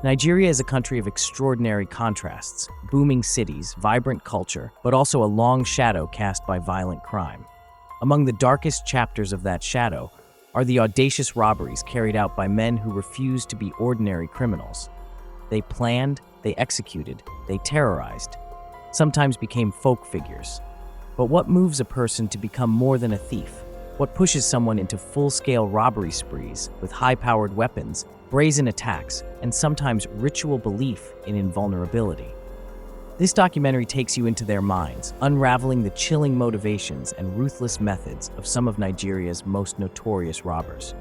Nigeria is a country of extraordinary contrasts, booming cities, vibrant culture, but also a long shadow cast by violent crime. Among the darkest chapters of that shadow are the audacious robberies carried out by men who refused to be ordinary criminals. They planned, they executed, they terrorized, sometimes became folk figures. But what moves a person to become more than a thief? What pushes someone into full-scale robbery sprees with high-powered weapons, brazen attacks, and sometimes ritual belief in invulnerability? This documentary takes you into their minds, unraveling the chilling motivations and ruthless methods of some of Nigeria's most notorious robbers.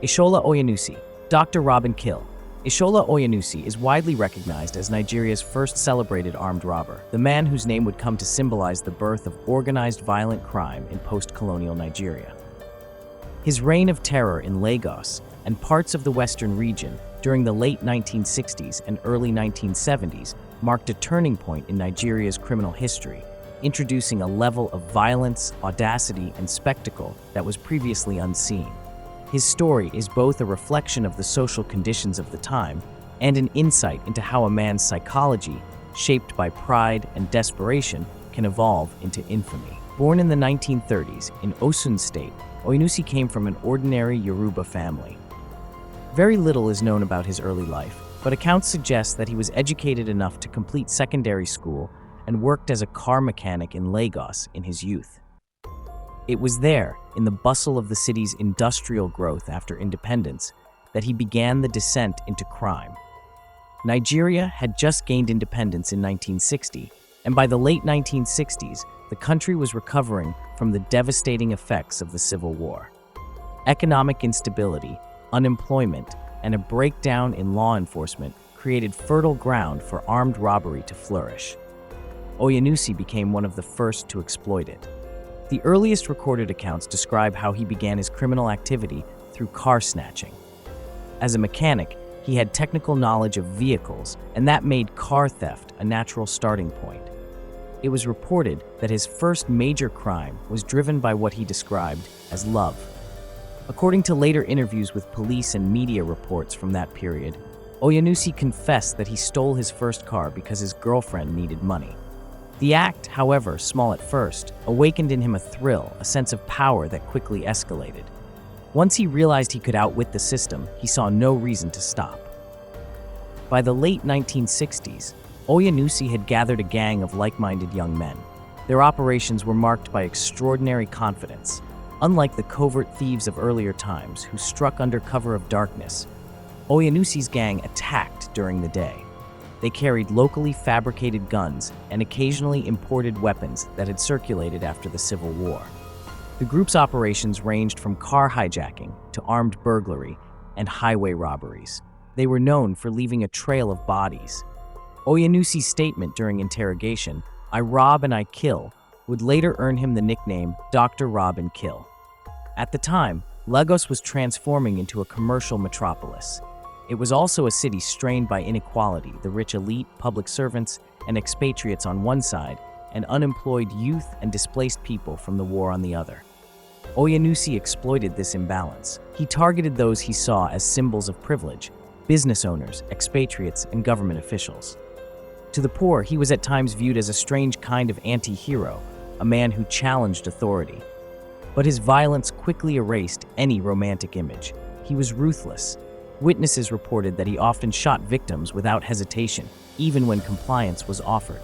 Ishola Oyenusi, Dr. Rob and Kill. Ishola Oyenusi is widely recognized as Nigeria's first celebrated armed robber, the man whose name would come to symbolize the birth of organized violent crime in post-colonial Nigeria. His reign of terror in Lagos and parts of the western region during the late 1960s and early 1970s marked a turning point in Nigeria's criminal history, introducing a level of violence, audacity, and spectacle that was previously unseen. His story is both a reflection of the social conditions of the time and an insight into how a man's psychology, shaped by pride and desperation, can evolve into infamy. Born in the 1930s in Osun State, Oyenusi came from an ordinary Yoruba family. Very little is known about his early life, but accounts suggest that he was educated enough to complete secondary school and worked as a car mechanic in Lagos in his youth. It was there, in the bustle of the city's industrial growth after independence, that he began the descent into crime. Nigeria had just gained independence in 1960, and by the late 1960s, the country was recovering from the devastating effects of the Civil War. Economic instability, unemployment, and a breakdown in law enforcement created fertile ground for armed robbery to flourish. Oyenusi became one of the first to exploit it. The earliest recorded accounts describe how he began his criminal activity through car snatching. As a mechanic, he had technical knowledge of vehicles, and that made car theft a natural starting point. It was reported that his first major crime was driven by what he described as love. According to later interviews with police and media reports from that period, Oyenusi confessed that he stole his first car because his girlfriend needed money. The act, however, small at first, awakened in him a thrill, a sense of power that quickly escalated. Once he realized he could outwit the system, he saw no reason to stop. By the late 1960s, Oyenusi had gathered a gang of like-minded young men. Their operations were marked by extraordinary confidence. Unlike the covert thieves of earlier times who struck under cover of darkness, Oyenusi's gang attacked during the day. They carried locally fabricated guns and occasionally imported weapons that had circulated after the Civil War. The group's operations ranged from car hijacking to armed burglary and highway robberies. They were known for leaving a trail of bodies. Oyenusi's statement during interrogation, "I rob and I kill," would later earn him the nickname Dr. Rob and Kill. At the time, Lagos was transforming into a commercial metropolis. It was also a city strained by inequality, the rich elite, public servants, and expatriates on one side, and unemployed youth and displaced people from the war on the other. Oyenusi exploited this imbalance. He targeted those he saw as symbols of privilege: business owners, expatriates, and government officials. To the poor, he was at times viewed as a strange kind of anti-hero, a man who challenged authority. But his violence quickly erased any romantic image. He was ruthless. Witnesses reported that he often shot victims without hesitation, even when compliance was offered.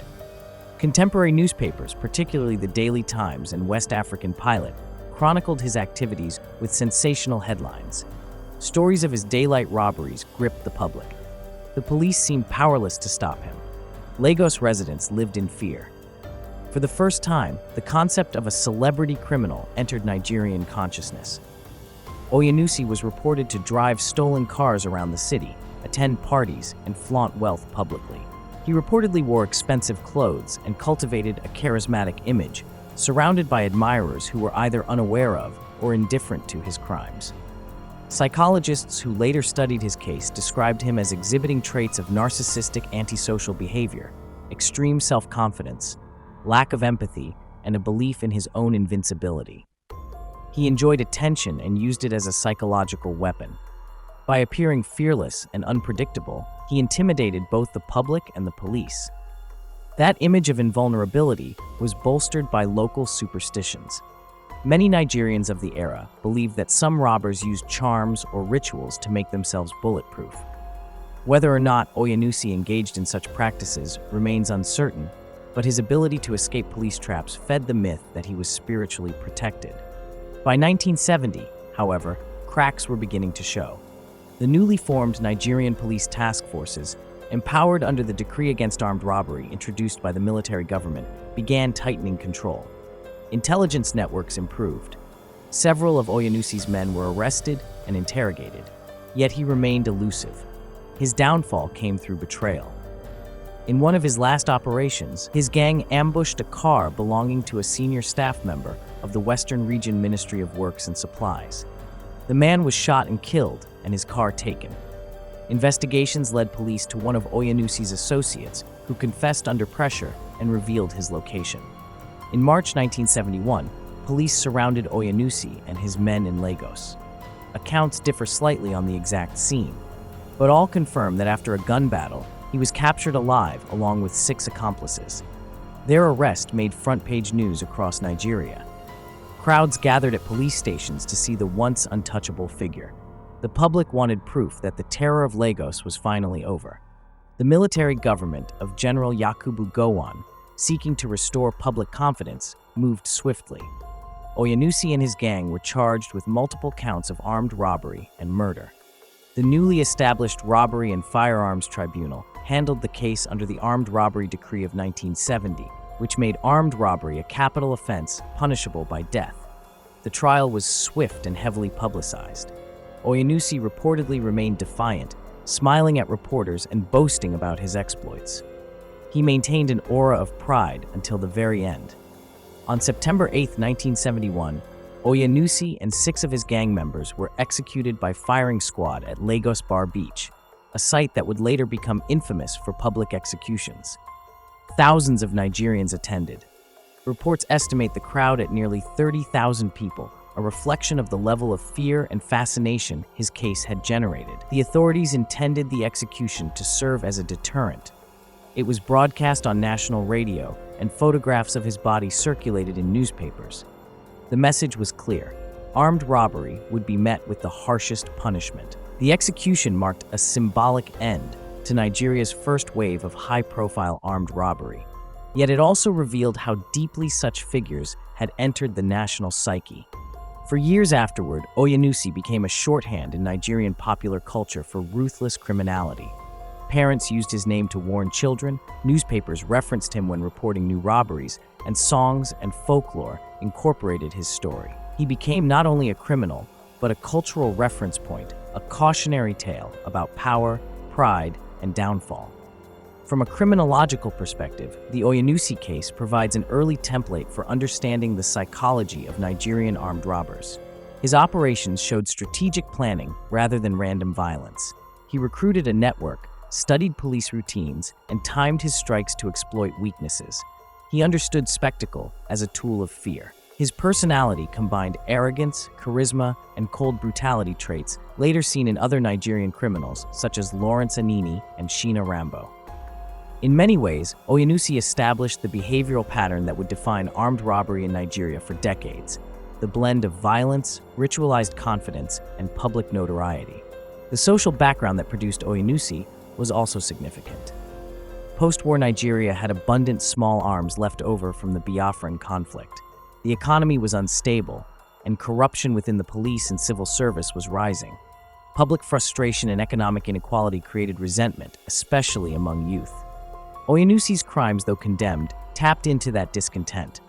Contemporary newspapers, particularly the Daily Times and West African Pilot, chronicled his activities with sensational headlines. Stories of his daylight robberies gripped the public. The police seemed powerless to stop him. Lagos residents lived in fear. For the first time, the concept of a celebrity criminal entered Nigerian consciousness. Oyenusi was reported to drive stolen cars around the city, attend parties, and flaunt wealth publicly. He reportedly wore expensive clothes and cultivated a charismatic image, surrounded by admirers who were either unaware of or indifferent to his crimes. Psychologists who later studied his case described him as exhibiting traits of narcissistic antisocial behavior, extreme self-confidence, lack of empathy, and a belief in his own invincibility. He enjoyed attention and used it as a psychological weapon. By appearing fearless and unpredictable, he intimidated both the public and the police. That image of invulnerability was bolstered by local superstitions. Many Nigerians of the era believed that some robbers used charms or rituals to make themselves bulletproof. Whether or not Oyenusi engaged in such practices remains uncertain, but his ability to escape police traps fed the myth that he was spiritually protected. By 1970, however, cracks were beginning to show. The newly formed Nigerian police task forces, empowered under the Decree Against Armed Robbery introduced by the military government, began tightening control. Intelligence networks improved. Several of Oyenusi's men were arrested and interrogated, yet he remained elusive. His downfall came through betrayal. In one of his last operations, his gang ambushed a car belonging to a senior staff member of the Western Region Ministry of Works and Supplies. The man was shot and killed, and his car taken. Investigations led police to one of Oyenusi's associates, who confessed under pressure and revealed his location. In March 1971, police surrounded Oyenusi and his men in Lagos. Accounts differ slightly on the exact scene, but all confirm that after a gun battle, he was captured alive along with 6 accomplices. Their arrest made front-page news across Nigeria. Crowds gathered at police stations to see the once untouchable figure. The public wanted proof that the terror of Lagos was finally over. The military government of General Yakubu Gowon, seeking to restore public confidence, moved swiftly. Oyenusi and his gang were charged with multiple counts of armed robbery and murder. The newly established Robbery and Firearms Tribunal handled the case under the Armed Robbery Decree of 1970, which made armed robbery a capital offense punishable by death. The trial was swift and heavily publicized. Oyenusi reportedly remained defiant, smiling at reporters and boasting about his exploits. He maintained an aura of pride until the very end. On September 8, 1971, Oyenusi and 6 of his gang members were executed by firing squad at Lagos Bar Beach, a site that would later become infamous for public executions. Thousands of Nigerians attended. Reports estimate the crowd at nearly 30,000 people, a reflection of the level of fear and fascination his case had generated. The authorities intended the execution to serve as a deterrent. It was broadcast on national radio, and photographs of his body circulated in newspapers. The message was clear: armed robbery would be met with the harshest punishment. The execution marked a symbolic end to Nigeria's first wave of high-profile armed robbery. Yet it also revealed how deeply such figures had entered the national psyche. For years afterward, Oyenusi became a shorthand in Nigerian popular culture for ruthless criminality. Parents used his name to warn children, newspapers referenced him when reporting new robberies, and songs and folklore incorporated his story. He became not only a criminal, but a cultural reference point, a cautionary tale about power, pride, and downfall. From a criminological perspective, the Oyenusi case provides an early template for understanding the psychology of Nigerian armed robbers. His operations showed strategic planning rather than random violence. He recruited a network, studied police routines, and timed his strikes to exploit weaknesses. He understood spectacle as a tool of fear. His personality combined arrogance, charisma, and cold brutality traits later seen in other Nigerian criminals such as Lawrence Anini and Shina Rambo. In many ways, Oyenusi established the behavioral pattern that would define armed robbery in Nigeria for decades: the blend of violence, ritualized confidence, and public notoriety. The social background that produced Oyenusi was also significant. Post-war Nigeria had abundant small arms left over from the Biafran conflict. The economy was unstable, and corruption within the police and civil service was rising. Public frustration and economic inequality created resentment, especially among youth. Oyenusi's crimes, though condemned, tapped into that discontent.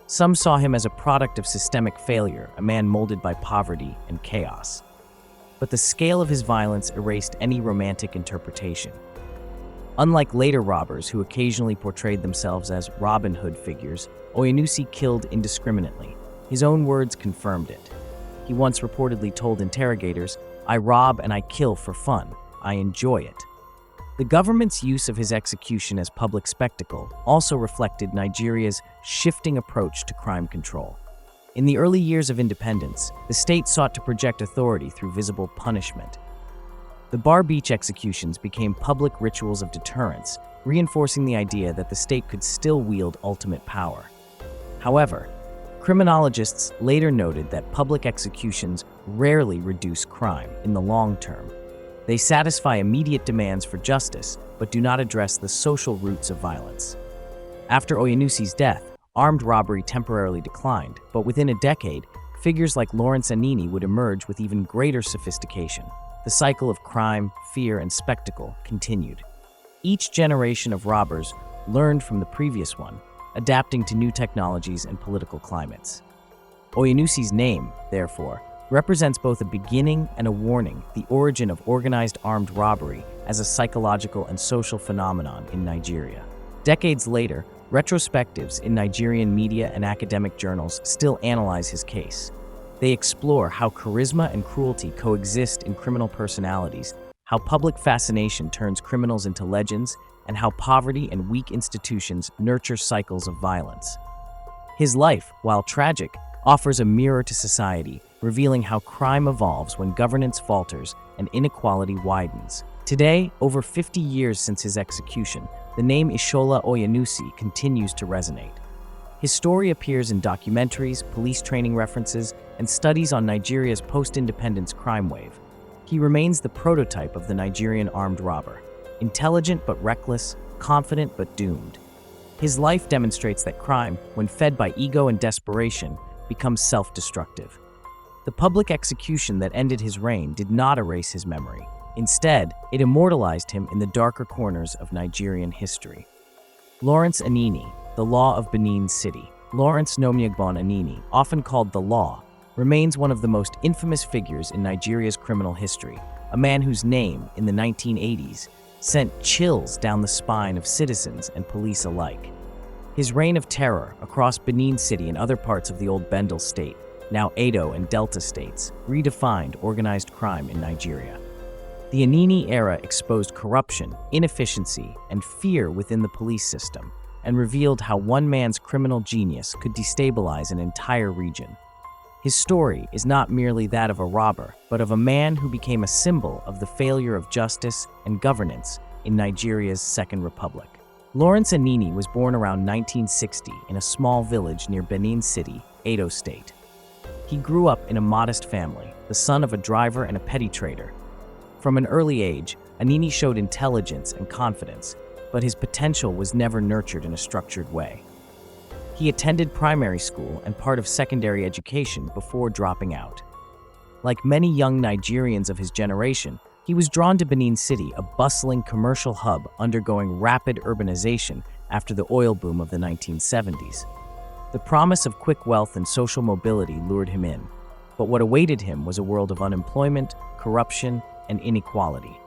Some saw him as a product of systemic failure, a man molded by poverty and chaos. But the scale of his violence erased any romantic interpretation. Unlike later robbers who occasionally portrayed themselves as Robin Hood figures, Oyenusi killed indiscriminately. His own words confirmed it. He once reportedly told interrogators, "I rob and I kill for fun. I enjoy it." The government's use of his execution as public spectacle also reflected Nigeria's shifting approach to crime control. In the early years of independence, the state sought to project authority through visible punishment. The Bar Beach executions became public rituals of deterrence, reinforcing the idea that the state could still wield ultimate power. However, criminologists later noted that public executions rarely reduce crime in the long term. They satisfy immediate demands for justice, but do not address the social roots of violence. After Oyenusi's death, armed robbery temporarily declined, but within a decade, figures like Lawrence Anini would emerge with even greater sophistication. The cycle of crime, fear, and spectacle continued. Each generation of robbers learned from the previous one, adapting to new technologies and political climates. Oyenusi's name, therefore, represents both a beginning and a warning, the origin of organized armed robbery as a psychological and social phenomenon in Nigeria. Decades later, retrospectives in Nigerian media and academic journals still analyze his case. They explore how charisma and cruelty coexist in criminal personalities, how public fascination turns criminals into legends, and how poverty and weak institutions nurture cycles of violence. His life, while tragic, offers a mirror to society, revealing how crime evolves when governance falters and inequality widens. Today, over 50 years since his execution, the name Ishola Oyenusi continues to resonate. His story appears in documentaries, police training references, and studies on Nigeria's post-independence crime wave. He remains the prototype of the Nigerian armed robber, intelligent but reckless, confident but doomed. His life demonstrates that crime, when fed by ego and desperation, becomes self-destructive. The public execution that ended his reign did not erase his memory. Instead, it immortalized him in the darker corners of Nigerian history. Lawrence Anini, the Law of Benin City. Lawrence Nwamama Anini, often called the Law, remains one of the most infamous figures in Nigeria's criminal history, a man whose name, in the 1980s, sent chills down the spine of citizens and police alike. His reign of terror across Benin City and other parts of the old Bendel state, now Edo and Delta states, redefined organized crime in Nigeria. The Anini era exposed corruption, inefficiency, and fear within the police system, and revealed how one man's criminal genius could destabilize an entire region. His story is not merely that of a robber, but of a man who became a symbol of the failure of justice and governance in Nigeria's Second Republic. Lawrence Anini was born around 1960 in a small village near Benin City, Edo State. He grew up in a modest family, the son of a driver and a petty trader. From an early age, Anini showed intelligence and confidence, but his potential was never nurtured in a structured way. He attended primary school and part of secondary education before dropping out. Like many young Nigerians of his generation, he was drawn to Benin City, a bustling commercial hub undergoing rapid urbanization after the oil boom of the 1970s. The promise of quick wealth and social mobility lured him in, but what awaited him was a world of unemployment, corruption, and inequality.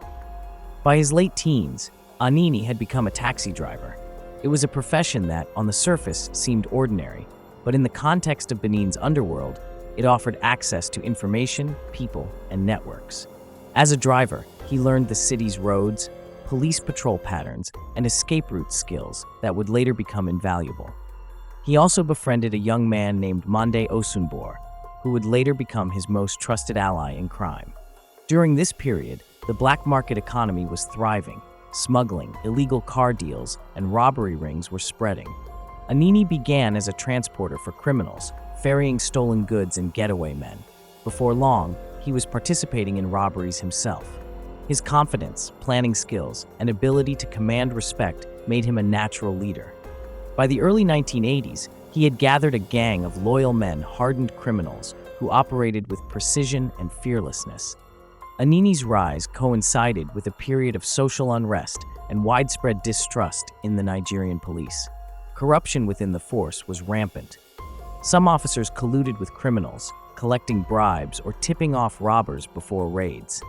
By his late teens, Anini had become a taxi driver. It was a profession that, on the surface, seemed ordinary, but in the context of Benin's underworld, it offered access to information, people, and networks. As a driver, he learned the city's roads, police patrol patterns, and escape route skills that would later become invaluable. He also befriended a young man named Mande Osunbor, who would later become his most trusted ally in crime. During this period, the black market economy was thriving. Smuggling, illegal car deals, and robbery rings were spreading. Anini began as a transporter for criminals, ferrying stolen goods and getaway men. Before long, he was participating in robberies himself. His confidence, planning skills, and ability to command respect made him a natural leader. By the early 1980s, he had gathered a gang of loyal men, hardened criminals, who operated with precision and fearlessness. Anini's rise coincided with a period of social unrest and widespread distrust in the Nigerian police. Corruption within the force was rampant. Some officers colluded with criminals, collecting bribes or tipping off robbers before raids.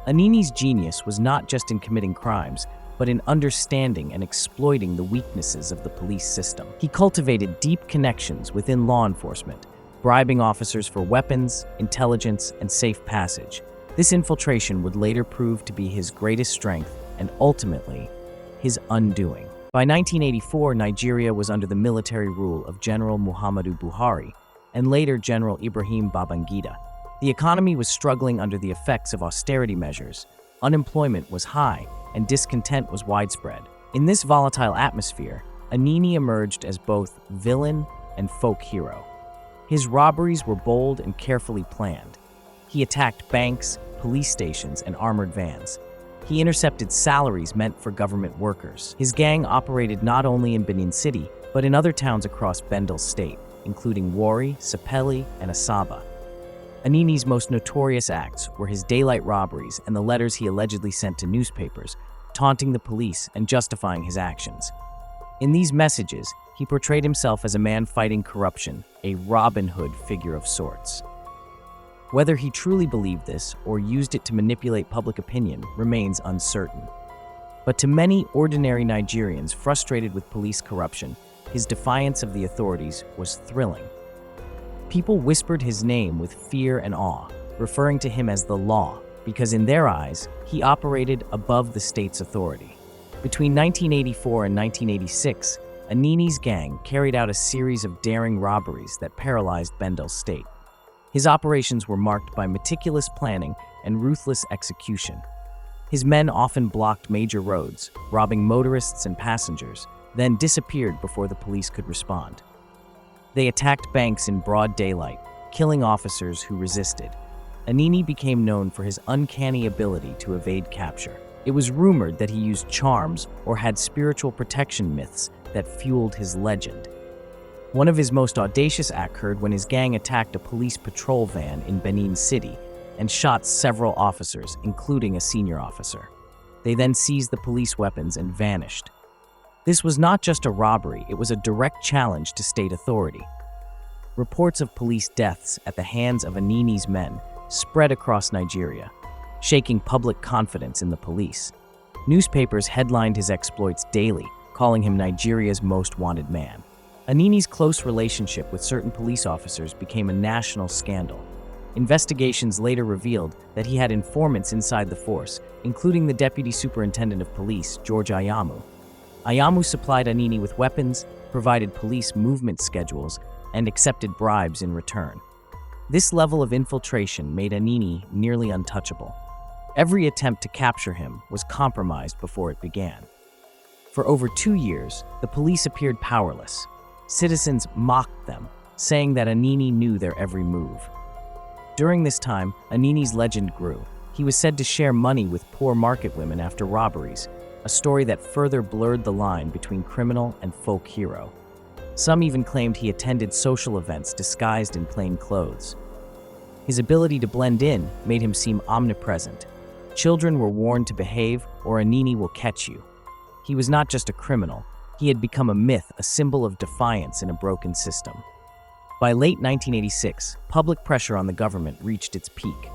Anini's genius was not just in committing crimes, but in understanding and exploiting the weaknesses of the police system. He cultivated deep connections within law enforcement, bribing officers for weapons, intelligence, and safe passage. This infiltration would later prove to be his greatest strength and ultimately his undoing. By 1984, Nigeria was under the military rule of General Muhammadu Buhari and later General Ibrahim Babangida. The economy was struggling under the effects of austerity measures, unemployment was high, and discontent was widespread. In this volatile atmosphere, Anini emerged as both villain and folk hero. His robberies were bold and carefully planned. He attacked banks, police stations, and armored vans. He intercepted salaries meant for government workers. His gang operated not only in Benin City, but in other towns across Bendel State, including Warri, Sapele, and Asaba. Anini's most notorious acts were his daylight robberies and the letters he allegedly sent to newspapers, taunting the police and justifying his actions. In these messages, he portrayed himself as a man fighting corruption, a Robin Hood figure of sorts. Whether he truly believed this or used it to manipulate public opinion remains uncertain. But to many ordinary Nigerians frustrated with police corruption, his defiance of the authorities was thrilling. People whispered his name with fear and awe, referring to him as the law, because in their eyes, he operated above the state's authority. Between 1984 and 1986, Anini's gang carried out a series of daring robberies that paralyzed Bendel State. His operations were marked by meticulous planning and ruthless execution. His men often blocked major roads, robbing motorists and passengers, then disappeared before the police could respond. They attacked banks in broad daylight, killing officers who resisted. Anini became known for his uncanny ability to evade capture. It was rumored that he used charms or had spiritual protection myths that fueled his legend. One of his most audacious acts occurred when his gang attacked a police patrol van in Benin City and shot several officers, including a senior officer. They then seized the police weapons and vanished. This was not just a robbery, it was a direct challenge to state authority. Reports of police deaths at the hands of Anini's men spread across Nigeria, shaking public confidence in the police. Newspapers headlined his exploits daily, calling him Nigeria's most wanted man. Anini's close relationship with certain police officers became a national scandal. Investigations later revealed that he had informants inside the force, including the Deputy Superintendent of Police, George Ayamu. Ayamu supplied Anini with weapons, provided police movement schedules, and accepted bribes in return. This level of infiltration made Anini nearly untouchable. Every attempt to capture him was compromised before it began. For over 2 years, the police appeared powerless. Citizens mocked them, saying that Anini knew their every move. During this time, Anini's legend grew. He was said to share money with poor market women after robberies, a story that further blurred the line between criminal and folk hero. Some even claimed he attended social events disguised in plain clothes. His ability to blend in made him seem omnipresent. Children were warned to behave or Anini will catch you. He was not just a criminal, he had become a myth, a symbol of defiance in a broken system. By late 1986, public pressure on the government reached its peak.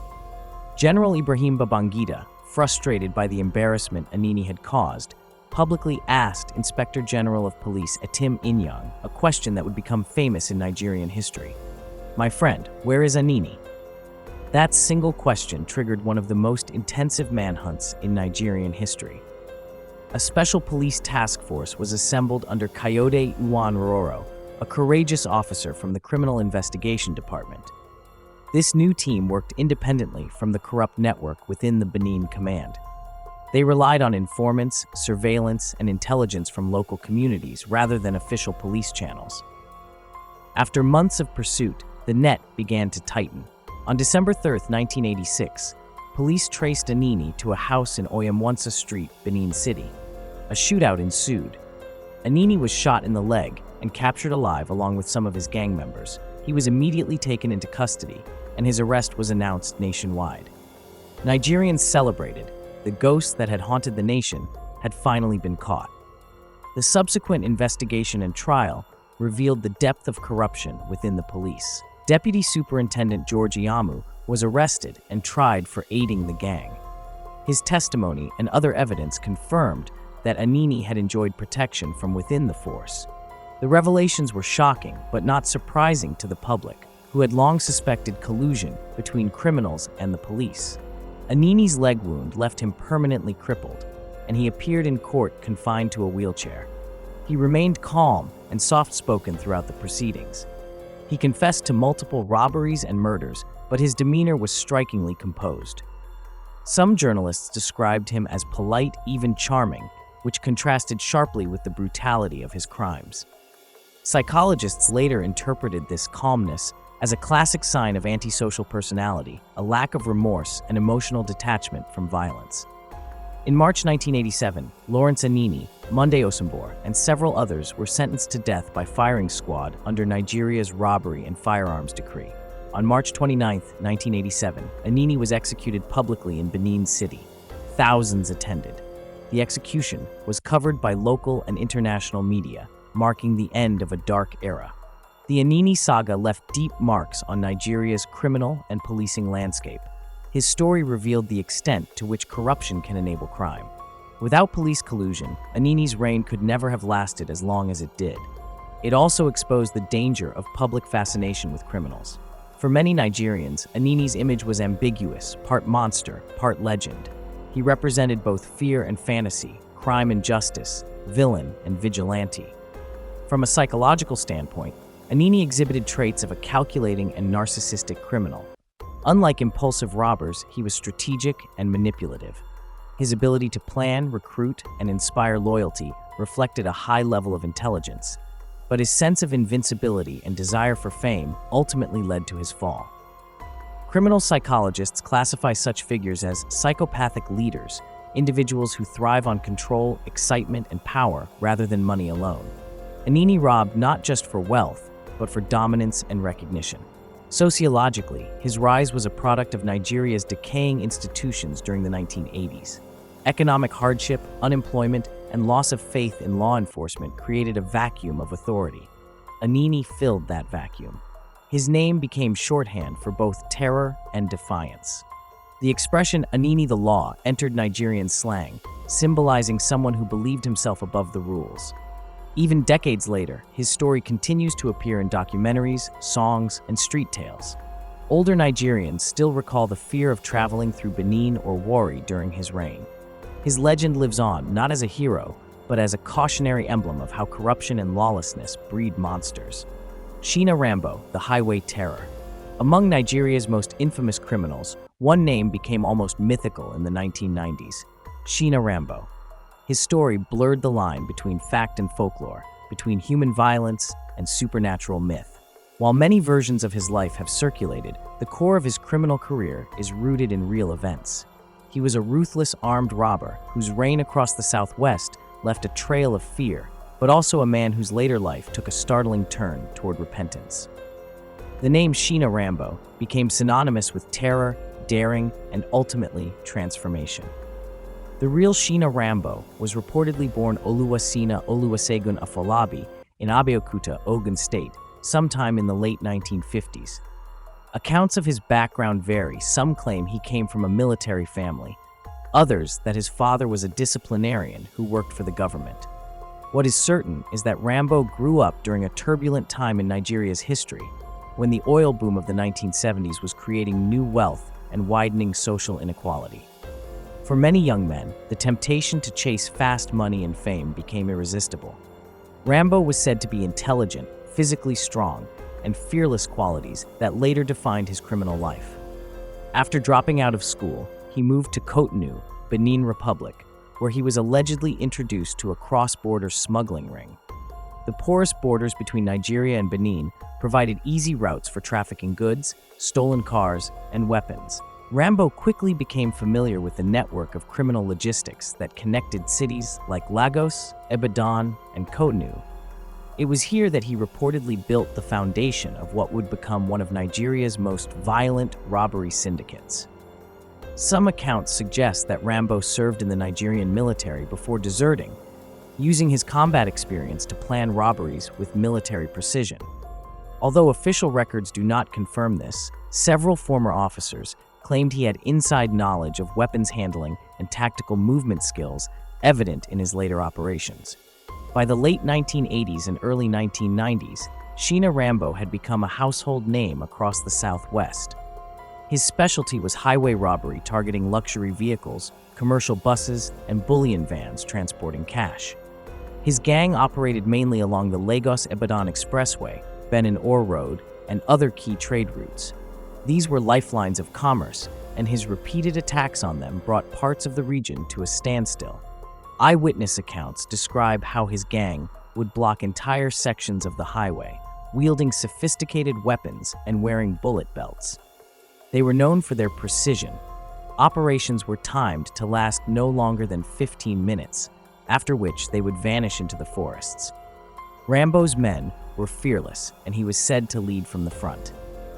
General Ibrahim Babangida, frustrated by the embarrassment Anini had caused, publicly asked Inspector General of Police Atim Inyang a question that would become famous in Nigerian history. "My friend, where is Anini?" That single question triggered one of the most intensive manhunts in Nigerian history. A special police task force was assembled under Kayode Uwanroro, a courageous officer from the Criminal Investigation Department. This new team worked independently from the corrupt network within the Benin Command. They relied on informants, surveillance, and intelligence from local communities rather than official police channels. After months of pursuit, the net began to tighten. On December 3, 1986, police traced Anini to a house in Oyemwansa Street, Benin City. A shootout ensued. Anini was shot in the leg and captured alive along with some of his gang members. He was immediately taken into custody, and his arrest was announced nationwide. Nigerians celebrated. The ghost that had haunted the nation had finally been caught. The subsequent investigation and trial revealed the depth of corruption within the police. Deputy Superintendent George Ayamu was arrested and tried for aiding the gang. His testimony and other evidence confirmed that Anini had enjoyed protection from within the force. The revelations were shocking, but not surprising to the public, who had long suspected collusion between criminals and the police. Anini's leg wound left him permanently crippled, and he appeared in court confined to a wheelchair. He remained calm and soft-spoken throughout the proceedings. He confessed to multiple robberies and murders, but his demeanor was strikingly composed. Some journalists described him as polite, even charming, which contrasted sharply with the brutality of his crimes. Psychologists later interpreted this calmness as a classic sign of antisocial personality, a lack of remorse and emotional detachment from violence. In March 1987, Lawrence Anini, Monday Osunbor, and several others were sentenced to death by firing squad under Nigeria's robbery and firearms decree. On March 29, 1987, Anini was executed publicly in Benin City. Thousands attended. The execution was covered by local and international media, marking the end of a dark era. The Anini saga left deep marks on Nigeria's criminal and policing landscape. His story revealed the extent to which corruption can enable crime. Without police collusion, Anini's reign could never have lasted as long as it did. It also exposed the danger of public fascination with criminals. For many Nigerians, Anini's image was ambiguous, part monster, part legend. He represented both fear and fantasy, crime and justice, villain and vigilante. From a psychological standpoint, Anini exhibited traits of a calculating and narcissistic criminal. Unlike impulsive robbers, he was strategic and manipulative. His ability to plan, recruit, and inspire loyalty reflected a high level of intelligence, but his sense of invincibility and desire for fame ultimately led to his fall. Criminal psychologists classify such figures as psychopathic leaders, individuals who thrive on control, excitement, and power rather than money alone. Anini robbed not just for wealth, but for dominance and recognition. Sociologically, his rise was a product of Nigeria's decaying institutions during the 1980s. Economic hardship, unemployment, and loss of faith in law enforcement created a vacuum of authority. Anini filled that vacuum. His name became shorthand for both terror and defiance. The expression "Anini the Law" entered Nigerian slang, symbolizing someone who believed himself above the rules. Even decades later, his story continues to appear in documentaries, songs, and street tales. Older Nigerians still recall the fear of traveling through Benin or Warri during his reign. His legend lives on, not as a hero, but as a cautionary emblem of how corruption and lawlessness breed monsters. Shina Rambo, the Highway Terror. Among Nigeria's most infamous criminals, one name became almost mythical in the 1990s: Shina Rambo. His story blurred the line between fact and folklore, between human violence and supernatural myth. While many versions of his life have circulated, the core of his criminal career is rooted in real events. He was a ruthless armed robber whose reign across the Southwest left a trail of fear, but also a man whose later life took a startling turn toward repentance. The name Shina Rambo became synonymous with terror, daring, and ultimately transformation. The real Shina Rambo was reportedly born Oluwasina Oluwasegun Afolabi in Abeokuta, Ogun State, sometime in the late 1950s. Accounts of his background vary. Some claim he came from a military family, others that his father was a disciplinarian who worked for the government. What is certain is that Rambo grew up during a turbulent time in Nigeria's history, when the oil boom of the 1970s was creating new wealth and widening social inequality. For many young men, the temptation to chase fast money and fame became irresistible. Rambo was said to be intelligent, physically strong, and fearless qualities that later defined his criminal life. After dropping out of school, he moved to Cotonou, Benin Republic, where he was allegedly introduced to a cross-border smuggling ring. The porous borders between Nigeria and Benin provided easy routes for trafficking goods, stolen cars, and weapons. Rambo quickly became familiar with the network of criminal logistics that connected cities like Lagos, Ibadan, and Cotonou. It was here that he reportedly built the foundation of what would become one of Nigeria's most violent robbery syndicates. Some accounts suggest that Rambo served in the Nigerian military before deserting, using his combat experience to plan robberies with military precision. Although official records do not confirm this, several former officers claimed he had inside knowledge of weapons handling and tactical movement skills evident in his later operations. By the late 1980s and early 1990s, Shina Rambo had become a household name across the Southwest. His specialty was highway robbery targeting luxury vehicles, commercial buses, and bullion vans transporting cash. His gang operated mainly along the Lagos-Ibadan Expressway, Benin Ore Road, and other key trade routes. These were lifelines of commerce, and his repeated attacks on them brought parts of the region to a standstill. Eyewitness accounts describe how his gang would block entire sections of the highway, wielding sophisticated weapons and wearing bullet belts. They were known for their precision. Operations were timed to last no longer than 15 minutes, after which they would vanish into the forests. Rambo's men were fearless, and he was said to lead from the front.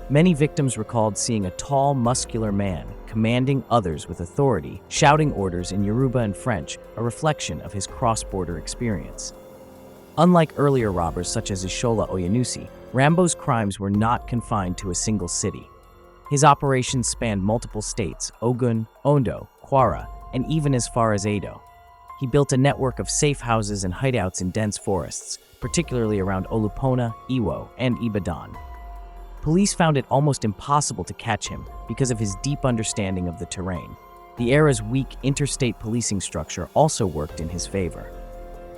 Many victims recalled seeing a tall, muscular man commanding others with authority, shouting orders in Yoruba and French, a reflection of his cross-border experience. Unlike earlier robbers such as Ishola Oyenusi, Rambo's crimes were not confined to a single city. His operations spanned multiple states: Ogun, Ondo, Kwara, and even as far as Edo. He built a network of safe houses and hideouts in dense forests, particularly around Olupona, Iwo, and Ibadan. Police found it almost impossible to catch him because of his deep understanding of the terrain. The era's weak interstate policing structure also worked in his favor.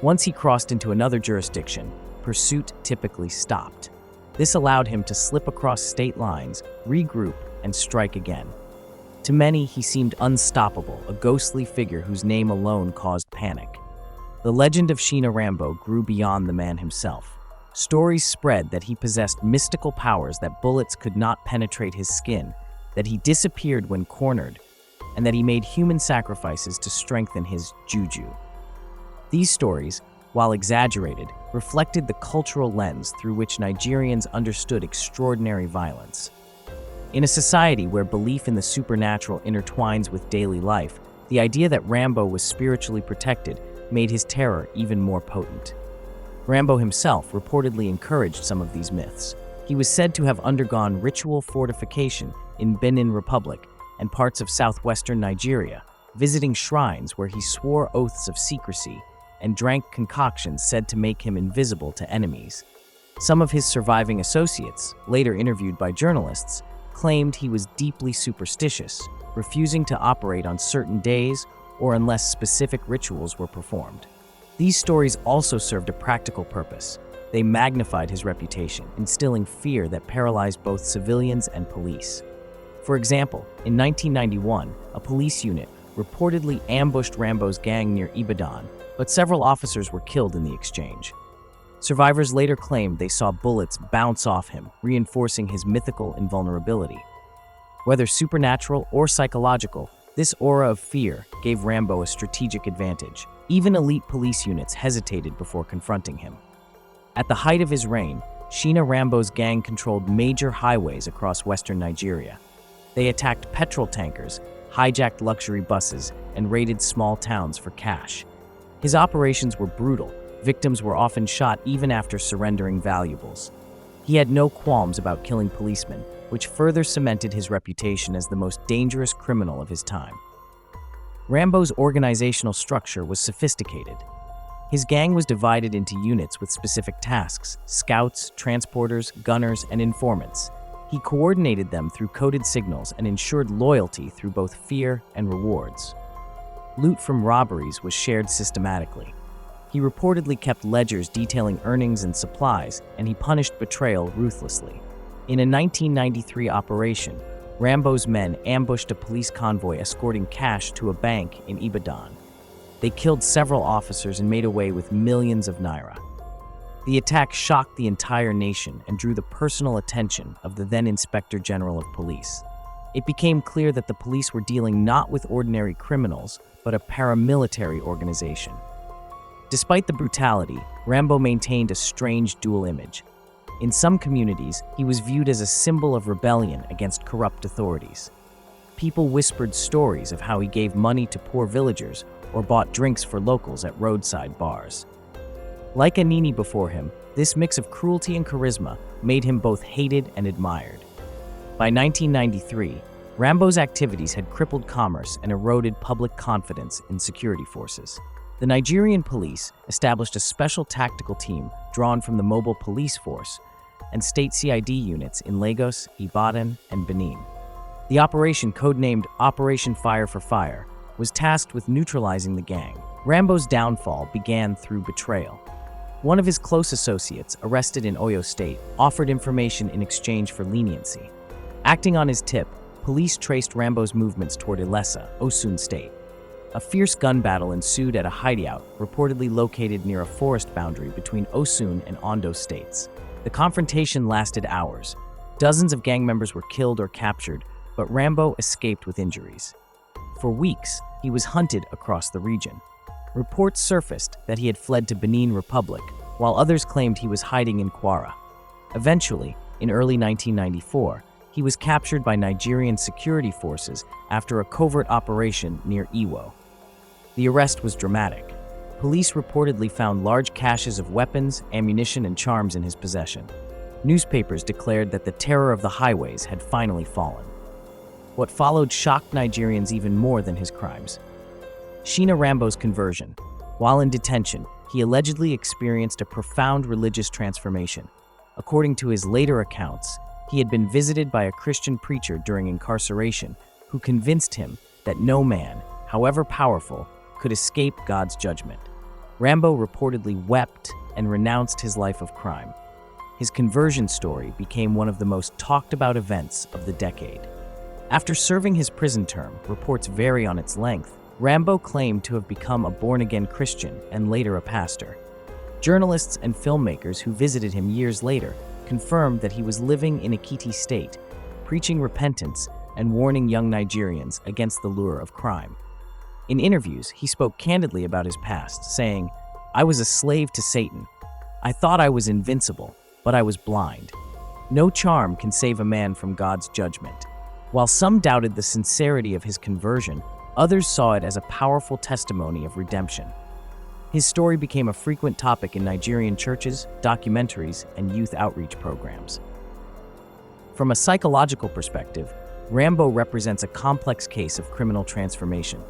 Once he crossed into another jurisdiction, pursuit typically stopped. This allowed him to slip across state lines, regroup, and strike again. To many, he seemed unstoppable, a ghostly figure whose name alone caused panic. The legend of Shina Rambo grew beyond the man himself. Stories spread that he possessed mystical powers, that bullets could not penetrate his skin, that he disappeared when cornered, and that he made human sacrifices to strengthen his juju. These stories, while exaggerated, reflected the cultural lens through which Nigerians understood extraordinary violence. In a society where belief in the supernatural intertwines with daily life, the idea that Rambo was spiritually protected made his terror even more potent. Rambo himself reportedly encouraged some of these myths. He was said to have undergone ritual fortification in Benin Republic and parts of southwestern Nigeria, visiting shrines where he swore oaths of secrecy and drank concoctions said to make him invisible to enemies. Some of his surviving associates, later interviewed by journalists, claimed he was deeply superstitious, refusing to operate on certain days or unless specific rituals were performed. These stories also served a practical purpose. They magnified his reputation, instilling fear that paralyzed both civilians and police. For example, in 1991, a police unit reportedly ambushed Rambo's gang near Ibadan, but several officers were killed in the exchange. Survivors later claimed they saw bullets bounce off him, reinforcing his mythical invulnerability. Whether supernatural or psychological, this aura of fear gave Rambo a strategic advantage. Even elite police units hesitated before confronting him. At the height of his reign, Shina Rambo's gang controlled major highways across western Nigeria. They attacked petrol tankers, hijacked luxury buses, and raided small towns for cash. His operations were brutal. Victims were often shot even after surrendering valuables. He had no qualms about killing policemen, which further cemented his reputation as the most dangerous criminal of his time. Rambo's organizational structure was sophisticated. His gang was divided into units with specific tasks: scouts, transporters, gunners, and informants. He coordinated them through coded signals and ensured loyalty through both fear and rewards. Loot from robberies was shared systematically. He reportedly kept ledgers detailing earnings and supplies, and he punished betrayal ruthlessly. In a 1993 operation, Rambo's men ambushed a police convoy escorting cash to a bank in Ibadan. They killed several officers and made away with millions of naira. The attack shocked the entire nation and drew the personal attention of the then Inspector General of Police. It became clear that the police were dealing not with ordinary criminals, but a paramilitary organization. Despite the brutality, Rambo maintained a strange dual image. In some communities, he was viewed as a symbol of rebellion against corrupt authorities. People whispered stories of how he gave money to poor villagers or bought drinks for locals at roadside bars. Like Anini before him, this mix of cruelty and charisma made him both hated and admired. By 1993, Rambo's activities had crippled commerce and eroded public confidence in security forces. The Nigerian police established a special tactical team drawn from the mobile police force and state CID units in Lagos, Ibadan, and Benin. The operation, codenamed Operation Fire for Fire, was tasked with neutralizing the gang. Rambo's downfall began through betrayal. One of his close associates, arrested in Oyo State, offered information in exchange for leniency. Acting on his tip, police traced Rambo's movements toward Ilesa, Osun State. A fierce gun battle ensued at a hideout reportedly located near a forest boundary between Osun and Ondo states. The confrontation lasted hours. Dozens of gang members were killed or captured, but Rambo escaped with injuries. For weeks, he was hunted across the region. Reports surfaced that he had fled to Benin Republic, while others claimed he was hiding in Kwara. Eventually, in early 1994, he was captured by Nigerian security forces after a covert operation near Iwo. The arrest was dramatic. Police reportedly found large caches of weapons, ammunition, and charms in his possession. Newspapers declared that the terror of the highways had finally fallen. What followed shocked Nigerians even more than his crimes. Shina Rambo's conversion. While in detention, he allegedly experienced a profound religious transformation. According to his later accounts, he had been visited by a Christian preacher during incarceration who convinced him that no man, however powerful, could escape God's judgment. Rambo reportedly wept and renounced his life of crime. His conversion story became one of the most talked about events of the decade. After serving his prison term, reports vary on its length, Rambo claimed to have become a born-again Christian and later a pastor. Journalists and filmmakers who visited him years later confirmed that he was living in Ekiti State, preaching repentance and warning young Nigerians against the lure of crime. In interviews, he spoke candidly about his past, saying, "I was a slave to Satan. I thought I was invincible, but I was blind. No charm can save a man from God's judgment." While some doubted the sincerity of his conversion, others saw it as a powerful testimony of redemption. His story became a frequent topic in Nigerian churches, documentaries, and youth outreach programs. From a psychological perspective, Rambo represents a complex case of criminal transformation.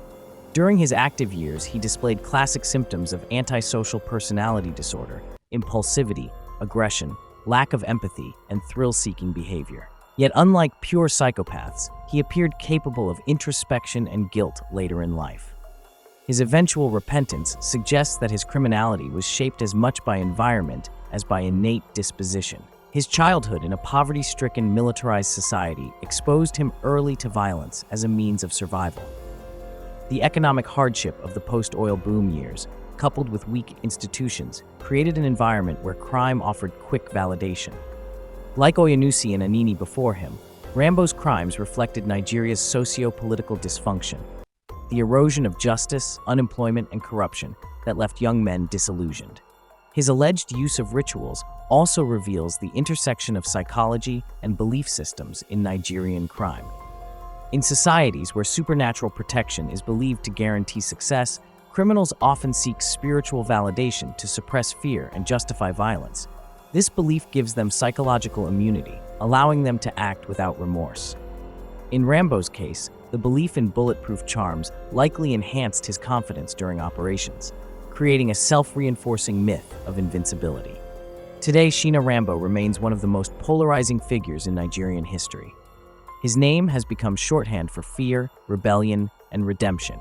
During his active years, he displayed classic symptoms of antisocial personality disorder, impulsivity, aggression, lack of empathy, and thrill-seeking behavior. Yet unlike pure psychopaths, he appeared capable of introspection and guilt later in life. His eventual repentance suggests that his criminality was shaped as much by environment as by innate disposition. His childhood in a poverty-stricken, militarized society exposed him early to violence as a means of survival. The economic hardship of the post-oil boom years, coupled with weak institutions, created an environment where crime offered quick validation. Like Oyenusi and Anini before him, Rambo's crimes reflected Nigeria's socio-political dysfunction, the erosion of justice, unemployment, and corruption that left young men disillusioned. His alleged use of rituals also reveals the intersection of psychology and belief systems in Nigerian crime. In societies where supernatural protection is believed to guarantee success, criminals often seek spiritual validation to suppress fear and justify violence. This belief gives them psychological immunity, allowing them to act without remorse. In Rambo's case, the belief in bulletproof charms likely enhanced his confidence during operations, creating a self-reinforcing myth of invincibility. Today, Shina Rambo remains one of the most polarizing figures in Nigerian history. His name has become shorthand for fear, rebellion, and redemption.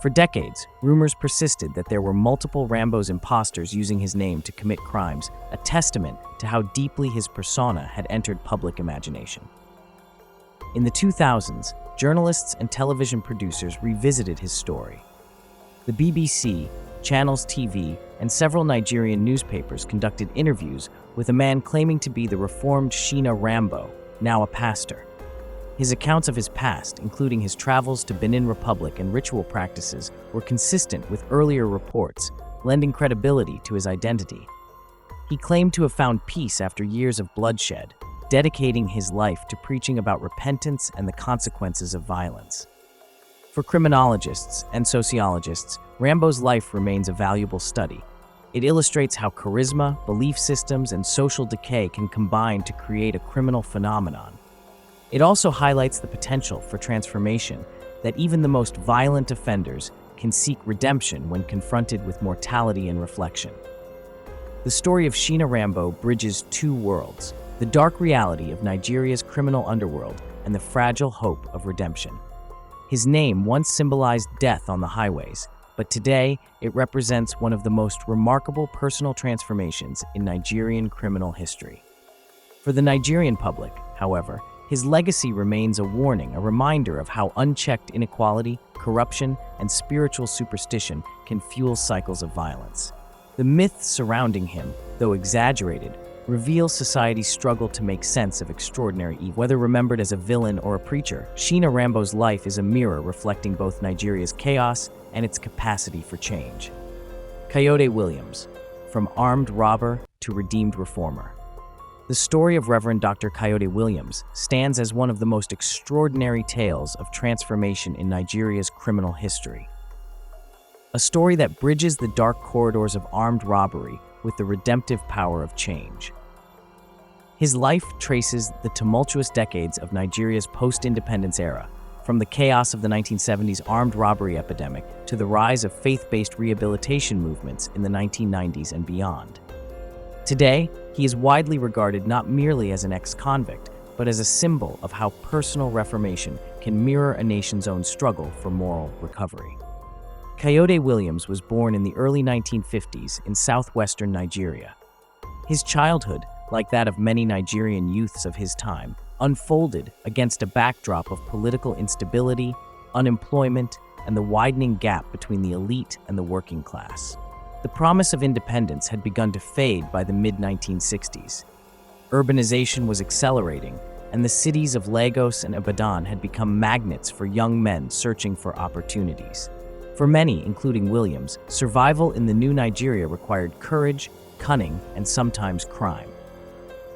For decades, rumors persisted that there were multiple Rambo's imposters using his name to commit crimes, a testament to how deeply his persona had entered public imagination. In the 2000s, journalists and television producers revisited his story. The BBC, Channels TV, and several Nigerian newspapers conducted interviews with a man claiming to be the reformed Shina Rambo, now a pastor. His accounts of his past, including his travels to Benin Republic and ritual practices, were consistent with earlier reports, lending credibility to his identity. He claimed to have found peace after years of bloodshed, dedicating his life to preaching about repentance and the consequences of violence. For criminologists and sociologists, Rambo's life remains a valuable study. It illustrates how charisma, belief systems, and social decay can combine to create a criminal phenomenon. It also highlights the potential for transformation, that even the most violent offenders can seek redemption when confronted with mortality and reflection. The story of Shina Rambo bridges two worlds, the dark reality of Nigeria's criminal underworld and the fragile hope of redemption. His name once symbolized death on the highways, but today it represents one of the most remarkable personal transformations in Nigerian criminal history. For the Nigerian public, however, His legacy remains a warning, a reminder of how unchecked inequality, corruption, and spiritual superstition can fuel cycles of violence. The myths surrounding him, though exaggerated, reveal society's struggle to make sense of extraordinary evil. Whether remembered as a villain or a preacher, Shina Rambo's life is a mirror reflecting both Nigeria's chaos and its capacity for change. Kayode Williams, from armed robber to redeemed reformer. The story of Reverend Dr. Kayode Williams stands as one of the most extraordinary tales of transformation in Nigeria's criminal history. A story that bridges the dark corridors of armed robbery with the redemptive power of change. His life traces the tumultuous decades of Nigeria's post-independence era, from the chaos of the 1970s armed robbery epidemic to the rise of faith-based rehabilitation movements in the 1990s and beyond. Today, he is widely regarded not merely as an ex-convict, but as a symbol of how personal reformation can mirror a nation's own struggle for moral recovery. Kayode Williams was born in the early 1950s in southwestern Nigeria. His childhood, like that of many Nigerian youths of his time, unfolded against a backdrop of political instability, unemployment, and the widening gap between the elite and the working class. The promise of independence had begun to fade by the mid-1960s. Urbanization was accelerating, and the cities of Lagos and Abiodun had become magnets for young men searching for opportunities. For many, including Williams, survival in the new Nigeria required courage, cunning, and sometimes crime.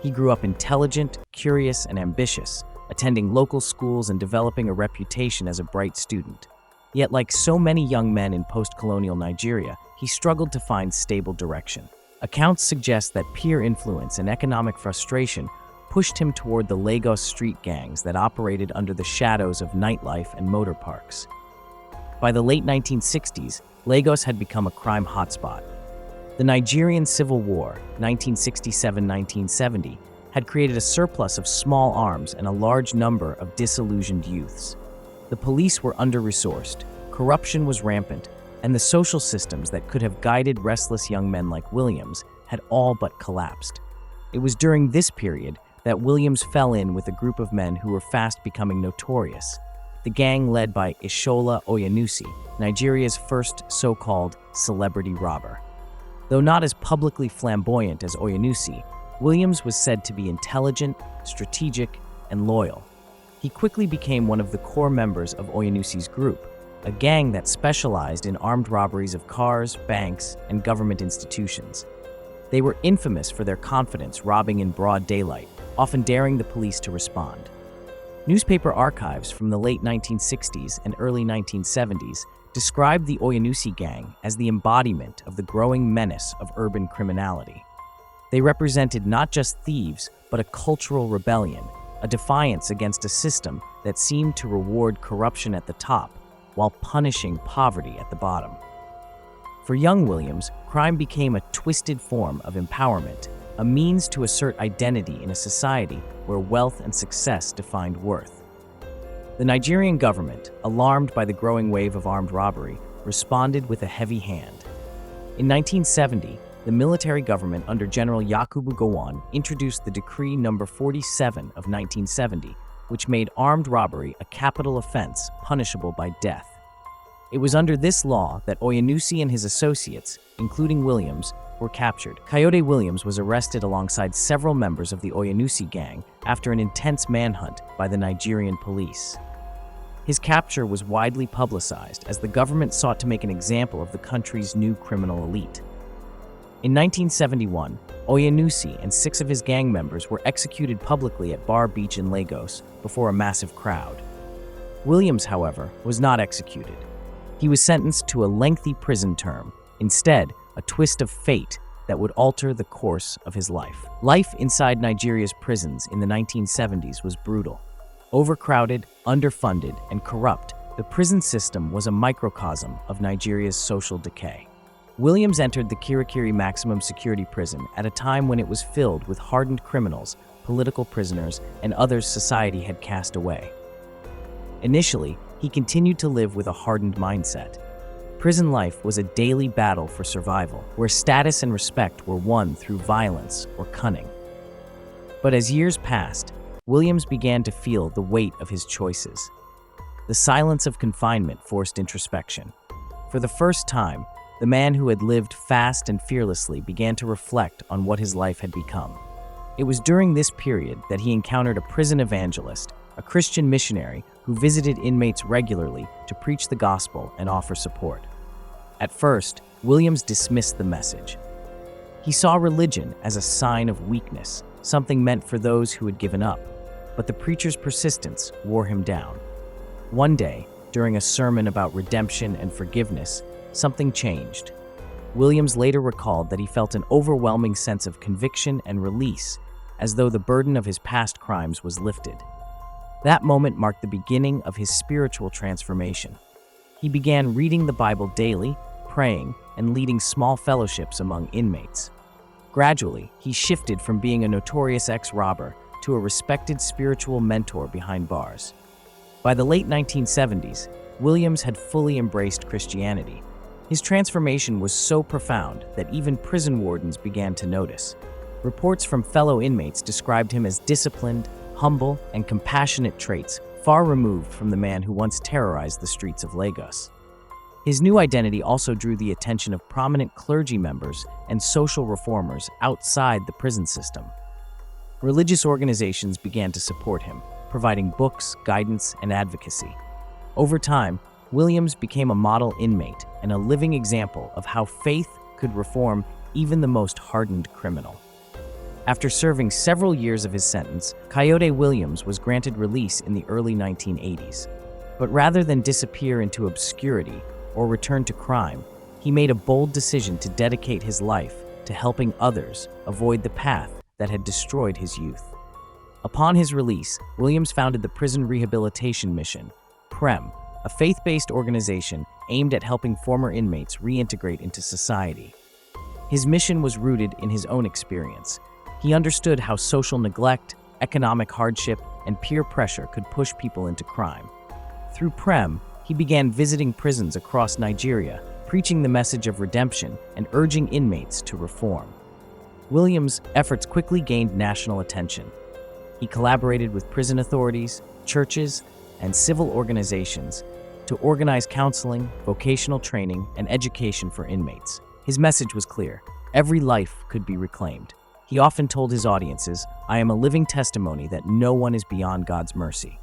He grew up intelligent, curious, and ambitious, attending local schools and developing a reputation as a bright student. Yet, like so many young men in post-colonial Nigeria, he struggled to find stable direction. Accounts suggest that peer influence and economic frustration pushed him toward the Lagos street gangs that operated under the shadows of nightlife and motor parks. By the late 1960s, Lagos had become a crime hotspot. The Nigerian Civil War, 1967-1970, had created a surplus of small arms and a large number of disillusioned youths. The police were under-resourced, corruption was rampant, and the social systems that could have guided restless young men like Williams had all but collapsed. It was during this period that Williams fell in with a group of men who were fast becoming notorious. The gang led by Ishola Oyenusi, Nigeria's first so-called celebrity robber. Though not as publicly flamboyant as Oyenusi, Williams was said to be intelligent, strategic, and loyal. He quickly became one of the core members of Oyenusi's group, a gang that specialized in armed robberies of cars, banks, and government institutions. They were infamous for their confidence robbing in broad daylight, often daring the police to respond. Newspaper archives from the late 1960s and early 1970s described the Oyenusi gang as the embodiment of the growing menace of urban criminality. They represented not just thieves, but a cultural rebellion, a defiance against a system that seemed to reward corruption at the top while punishing poverty at the bottom. For young Williams, crime became a twisted form of empowerment, a means to assert identity in a society where wealth and success defined worth. The Nigerian government, alarmed by the growing wave of armed robbery, responded with a heavy hand. In 1970, the military government under General Yakubu Gowon introduced the Decree No. 47 of 1970, which made armed robbery a capital offense punishable by death. It was under this law that Oyenusi and his associates, including Williams, were captured. Kayode Williams was arrested alongside several members of the Oyenusi gang after an intense manhunt by the Nigerian police. His capture was widely publicized as the government sought to make an example of the country's new criminal elite. In 1971, Oyenusi and 6 of his gang members were executed publicly at Bar Beach in Lagos before a massive crowd. Williams, however, was not executed. He was sentenced to a lengthy prison term, instead, a twist of fate that would alter the course of his life. Life inside Nigeria's prisons in the 1970s was brutal. Overcrowded, underfunded, and corrupt, the prison system was a microcosm of Nigeria's social decay. Williams entered the Kirikiri Maximum Security Prison at a time when it was filled with hardened criminals, political prisoners, and others society had cast away. Initially, he continued to live with a hardened mindset. Prison life was a daily battle for survival, where status and respect were won through violence or cunning. But as years passed, Williams began to feel the weight of his choices. The silence of confinement forced introspection. For the first time, the man who had lived fast and fearlessly began to reflect on what his life had become. It was during this period that he encountered a prison evangelist, a Christian missionary who visited inmates regularly to preach the gospel and offer support. At first, Williams dismissed the message. He saw religion as a sign of weakness, something meant for those who had given up, but the preacher's persistence wore him down. One day, during a sermon about redemption and forgiveness, something changed. Williams later recalled that he felt an overwhelming sense of conviction and release, as though the burden of his past crimes was lifted. That moment marked the beginning of his spiritual transformation. He began reading the Bible daily, praying, and leading small fellowships among inmates. Gradually, he shifted from being a notorious ex-robber to a respected spiritual mentor behind bars. By the late 1970s, Williams had fully embraced Christianity. His transformation was so profound that even prison wardens began to notice. Reports from fellow inmates described him as disciplined, humble, and compassionate traits far removed from the man who once terrorized the streets of Lagos. His new identity also drew the attention of prominent clergy members and social reformers outside the prison system. Religious organizations began to support him, providing books, guidance, and advocacy. Over time, Williams became a model inmate and a living example of how faith could reform even the most hardened criminal. After serving several years of his sentence, Kayode Williams was granted release in the early 1980s. But rather than disappear into obscurity or return to crime, he made a bold decision to dedicate his life to helping others avoid the path that had destroyed his youth. Upon his release, Williams founded the Prison Rehabilitation Mission, PREM, a faith-based organization aimed at helping former inmates reintegrate into society. His mission was rooted in his own experience. He understood how social neglect, economic hardship, and peer pressure could push people into crime. Through PREM, he began visiting prisons across Nigeria, preaching the message of redemption and urging inmates to reform. Williams' efforts quickly gained national attention. He collaborated with prison authorities, churches, and civil organizations to organize counseling, vocational training, and education for inmates. His message was clear: every life could be reclaimed. He often told his audiences, "I am a living testimony that no one is beyond God's mercy."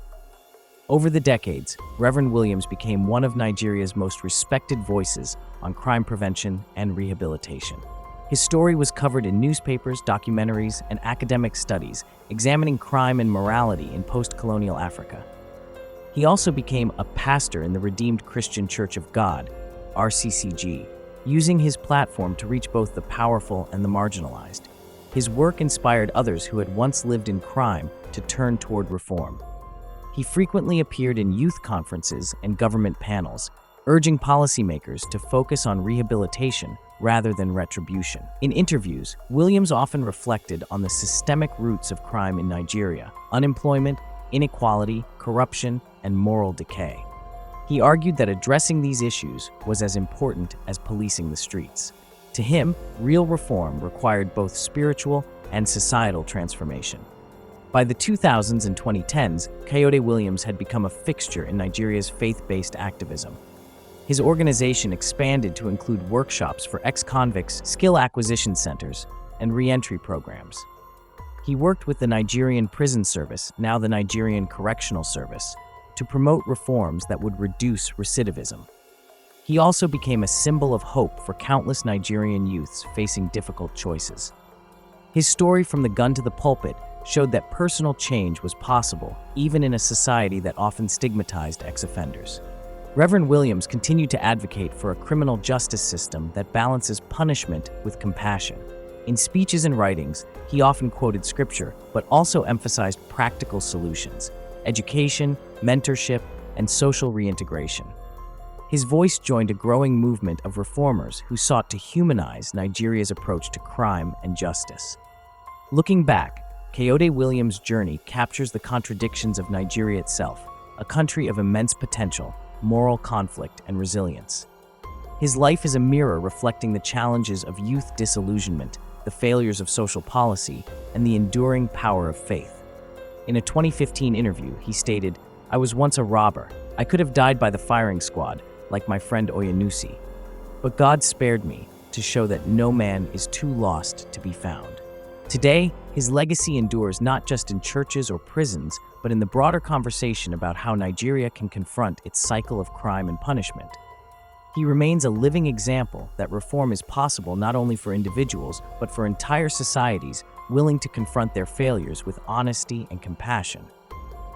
Over the decades, Reverend Williams became one of Nigeria's most respected voices on crime prevention and rehabilitation. His story was covered in newspapers, documentaries, and academic studies examining crime and morality in post-colonial Africa. He also became a pastor in the Redeemed Christian Church of God, RCCG, using his platform to reach both the powerful and the marginalized. His work inspired others who had once lived in crime to turn toward reform. He frequently appeared in youth conferences and government panels, urging policymakers to focus on rehabilitation rather than retribution. In interviews, Williams often reflected on the systemic roots of crime in Nigeria: unemployment, inequality, corruption, and moral decay. He argued that addressing these issues was as important as policing the streets. To him, real reform required both spiritual and societal transformation. By the 2000s and 2010s, Kayode Williams had become a fixture in Nigeria's faith-based activism. His organization expanded to include workshops for ex-convicts, skill acquisition centers, and re-entry programs. He worked with the Nigerian Prison Service, now the Nigerian Correctional Service, to promote reforms that would reduce recidivism. He also became a symbol of hope for countless Nigerian youths facing difficult choices. His story from the gun to the pulpit showed that personal change was possible, even in a society that often stigmatized ex-offenders. Reverend Williams continued to advocate for a criminal justice system that balances punishment with compassion. In speeches and writings, he often quoted scripture, but also emphasized practical solutions: education, mentorship, and social reintegration. His voice joined a growing movement of reformers who sought to humanize Nigeria's approach to crime and justice. Looking back, Kayode Williams' journey captures the contradictions of Nigeria itself, a country of immense potential, moral conflict, and resilience. His life is a mirror reflecting the challenges of youth disillusionment, the failures of social policy, and the enduring power of faith. In a 2015 interview, he stated, "I was once a robber. I could have died by the firing squad, like my friend Oyenusi. But God spared me to show that no man is too lost to be found." Today, his legacy endures not just in churches or prisons, but in the broader conversation about how Nigeria can confront its cycle of crime and punishment. He remains a living example that reform is possible not only for individuals, but for entire societies willing to confront their failures with honesty and compassion.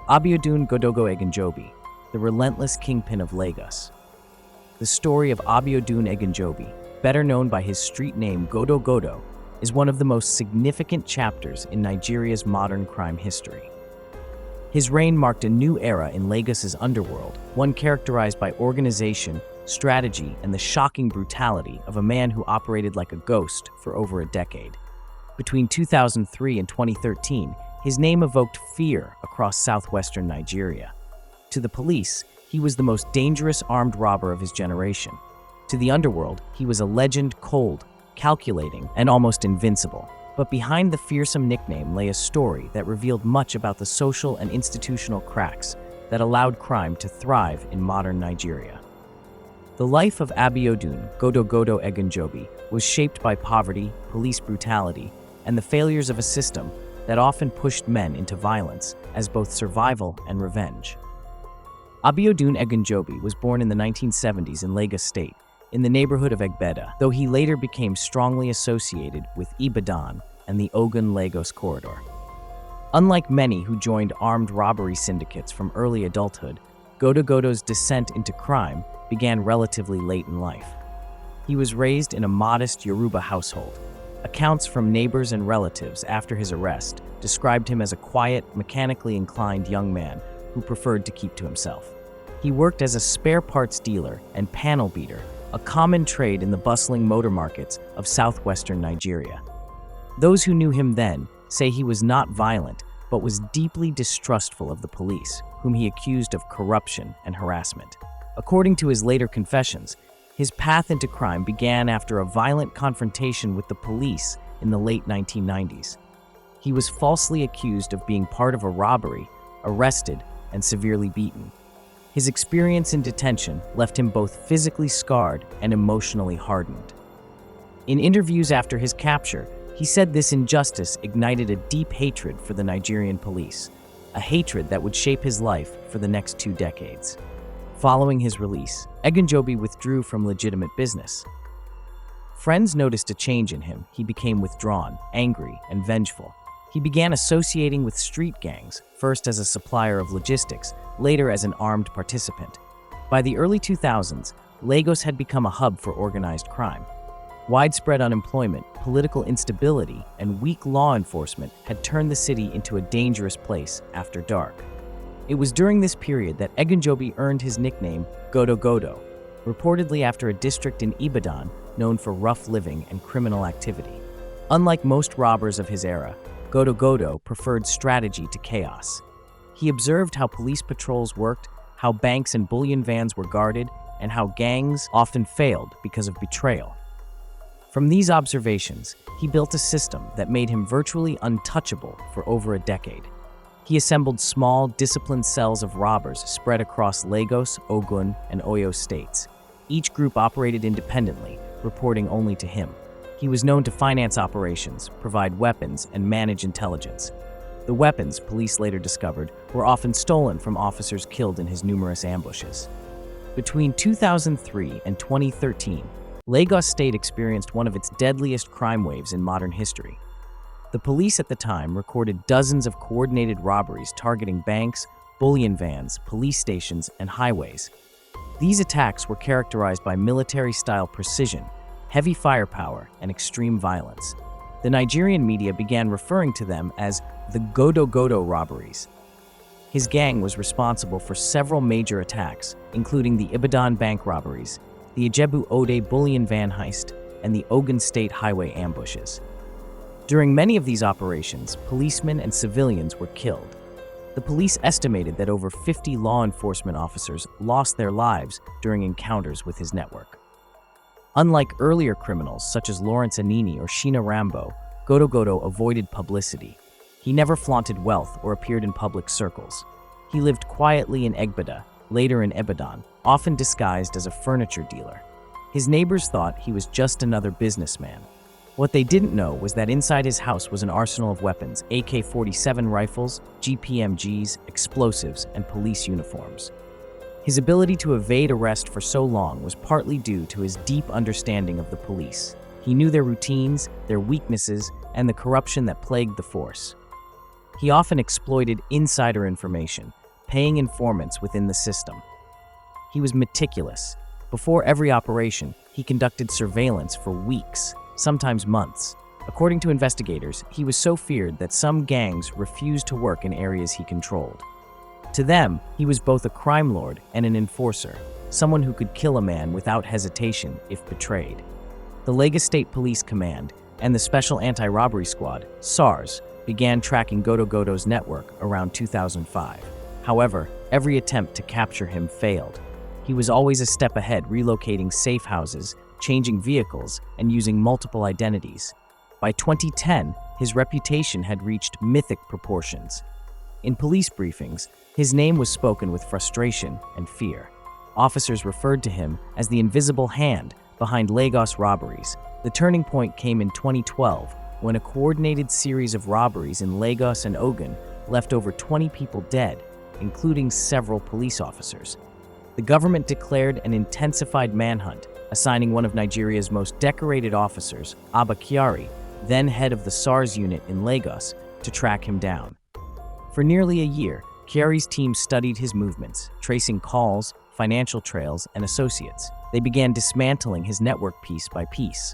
Abiodun Godogodo, the relentless kingpin of Lagos. The story of Abiodun Oyenusi, better known by his street name Godogodo, is one of the most significant chapters in Nigeria's modern crime history. His reign marked a new era in Lagos's underworld, one characterized by organization, strategy, and the shocking brutality of a man who operated like a ghost for over a decade. Between 2003 and 2013, his name evoked fear across southwestern Nigeria. To the police, he was the most dangerous armed robber of his generation. To the underworld, he was a legend, cold, calculating, and almost invincible. But behind the fearsome nickname lay a story that revealed much about the social and institutional cracks that allowed crime to thrive in modern Nigeria. The life of Abiodun Godogodo Oyenusi was shaped by poverty, police brutality, and the failures of a system that often pushed men into violence as both survival and revenge. Abiodun Oyenusi was born in the 1970s in Lagos State, in the neighborhood of Egbeda, though he later became strongly associated with Ibadan and the Ogun-Lagos corridor. Unlike many who joined armed robbery syndicates from early adulthood, Godogodo's descent into crime began relatively late in life. He was raised in a modest Yoruba household. Accounts from neighbors and relatives after his arrest described him as a quiet, mechanically inclined young man who preferred to keep to himself. He worked as a spare parts dealer and panel beater, a common trade in the bustling motor markets of southwestern Nigeria. Those who knew him then say he was not violent, but was deeply distrustful of the police, whom he accused of corruption and harassment. According to his later confessions, his path into crime began after a violent confrontation with the police in the late 1990s. He was falsely accused of being part of a robbery, arrested, and severely beaten. His experience in detention left him both physically scarred and emotionally hardened. In interviews after his capture, he said this injustice ignited a deep hatred for the Nigerian police, a hatred that would shape his life for the next 2 decades. Following his release, Oyenusi withdrew from legitimate business. Friends noticed a change in him. He became withdrawn, angry, and vengeful. He began associating with street gangs, first as a supplier of logistics, later as an armed participant. By the early 2000s, Lagos had become a hub for organized crime. Widespread unemployment, political instability, and weak law enforcement had turned the city into a dangerous place after dark. It was during this period that Oyenusi earned his nickname Godogodo, reportedly after a district in Ibadan known for rough living and criminal activity. Unlike most robbers of his era, Godogodo preferred strategy to chaos. He observed how police patrols worked, how banks and bullion vans were guarded, and how gangs often failed because of betrayal. From these observations, he built a system that made him virtually untouchable for over a decade. He assembled small, disciplined cells of robbers spread across Lagos, Ogun, and Oyo states. Each group operated independently, reporting only to him. He was known to finance operations, provide weapons, and manage intelligence. The weapons, police later discovered, were often stolen from officers killed in his numerous ambushes. Between 2003 and 2013, Lagos State experienced one of its deadliest crime waves in modern history. The police at the time recorded dozens of coordinated robberies targeting banks, bullion vans, police stations, and highways. These attacks were characterized by military-style precision, heavy firepower, and extreme violence. The Nigerian media began referring to them as the Godogodo robberies. His gang was responsible for several major attacks, including the Ibadan bank robberies, the Ijebu Ode bullion van heist, and the Ogun State highway ambushes. During many of these operations, policemen and civilians were killed. The police estimated that over 50 law enforcement officers lost their lives during encounters with his network. Unlike earlier criminals such as Anini or Shina Rambo, Godogodo avoided publicity. He He never flaunted wealth or appeared in public circles. He lived quietly in Egbeda, later in Ibadan, often disguised as a furniture dealer. His neighbors thought he was just another businessman. What they didn't know was that inside his house was an arsenal of weapons, AK-47 rifles, GPMGs, explosives, and police uniforms. His ability to evade arrest for so long was partly due to his deep understanding of the police. He knew their routines, their weaknesses, and the corruption that plagued the force. He often exploited insider information, paying informants within the system. He was meticulous. Before every operation, he conducted surveillance for weeks, sometimes months. According to investigators, he was so feared that some gangs refused to work in areas he controlled. To them, he was both a crime lord and an enforcer, someone who could kill a man without hesitation if betrayed. The Lagos State Police Command and the Special Anti-Robbery Squad, SARS, began tracking Godogodo's network around 2005. However, every attempt to capture him failed. He was always a step ahead, relocating safe houses, changing vehicles, and using multiple identities. By 2010, his reputation had reached mythic proportions. In police briefings, his name was spoken with frustration and fear. Officers referred to him as the invisible hand behind Lagos robberies. The turning point came in 2012, when a coordinated series of robberies in Lagos and Ogun left over 20 people dead, including several police officers. The government declared an intensified manhunt, assigning one of Nigeria's most decorated officers, Abba Kyari, then head of the SARS unit in Lagos, to track him down. For nearly a year, Kyari's team studied his movements, tracing calls, financial trails, and associates. They began dismantling his network piece by piece.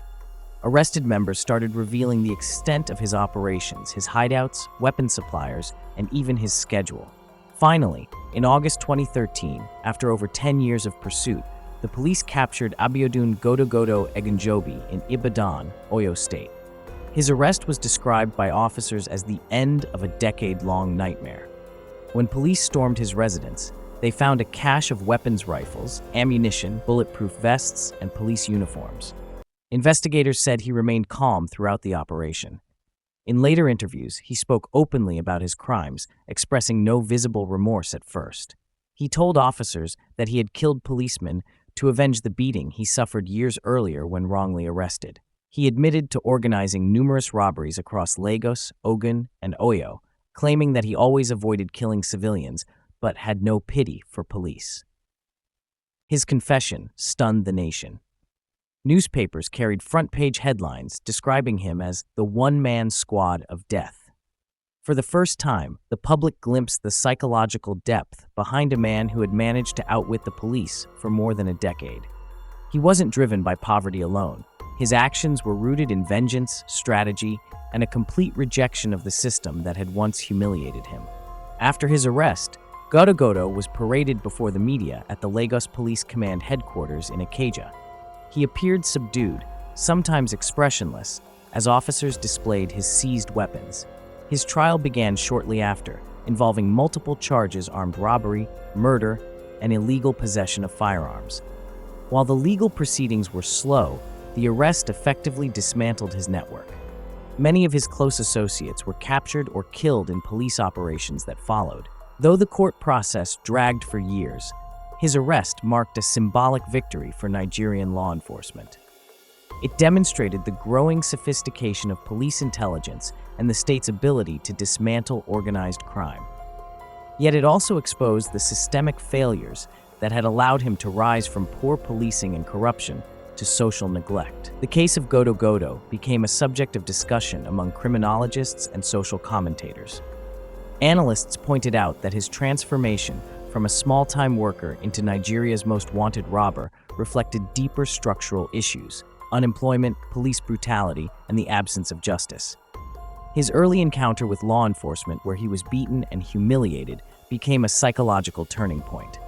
Arrested members started revealing the extent of his operations, his hideouts, weapon suppliers, and even his schedule. Finally, in August 2013, after over 10 years of pursuit, the police captured Abiodun Godogodo Egunjobi in Ibadan, Oyo State. His arrest was described by officers as the end of a decade-long nightmare. When police stormed his residence, they found a cache of weapons rifles, ammunition, bulletproof vests, and police uniforms. Investigators said he remained calm throughout the operation. In later interviews, he spoke openly about his crimes, expressing no visible remorse at first. He told officers that he had killed policemen to avenge the beating he suffered years earlier when wrongly arrested. He admitted to organizing numerous robberies across Lagos, Ogun, and Oyo, claiming that he always avoided killing civilians but had no pity for police. His confession stunned the nation. Newspapers carried front-page headlines describing him as the one-man squad of death. For the first time, the public glimpsed the psychological depth behind a man who had managed to outwit the police for more than a decade. He wasn't driven by poverty alone. His actions were rooted in vengeance, strategy, and a complete rejection of the system that had once humiliated him. After his arrest, Godogodo was paraded before the media at the Lagos Police Command headquarters in Ikeja. He appeared subdued, sometimes expressionless, as officers displayed his seized weapons. His trial began shortly after, involving multiple charges: armed robbery, murder, and illegal possession of firearms. While the legal proceedings were slow, the arrest effectively dismantled his network. Many of his close associates were captured or killed in police operations that followed. Though the court process dragged for years, his arrest marked a symbolic victory for Nigerian law enforcement. It demonstrated the growing sophistication of police intelligence and the state's ability to dismantle organized crime. Yet it also exposed the systemic failures that had allowed him to rise from poor policing and corruption to social neglect. The case of Godogodo became a subject of discussion among criminologists and social commentators. Analysts pointed out that his transformation from a small-time worker into Nigeria's most wanted robber reflected deeper structural issues: unemployment, police brutality, and the absence of justice. His early encounter with law enforcement, where he was beaten and humiliated, became a psychological turning point.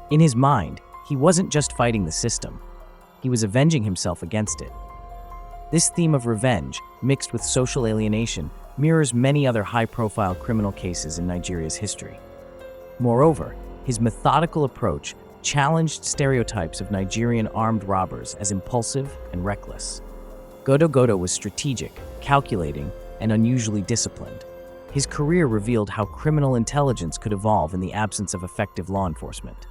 In his mind, he wasn't just fighting the system, he was avenging himself against it. This theme of revenge, mixed with social alienation, mirrors many other high-profile criminal cases in Nigeria's history. Moreover, his methodical approach challenged stereotypes of Nigerian armed robbers as impulsive and reckless. Godogodo was strategic, calculating, and unusually disciplined. His career revealed how criminal intelligence could evolve in the absence of effective law enforcement.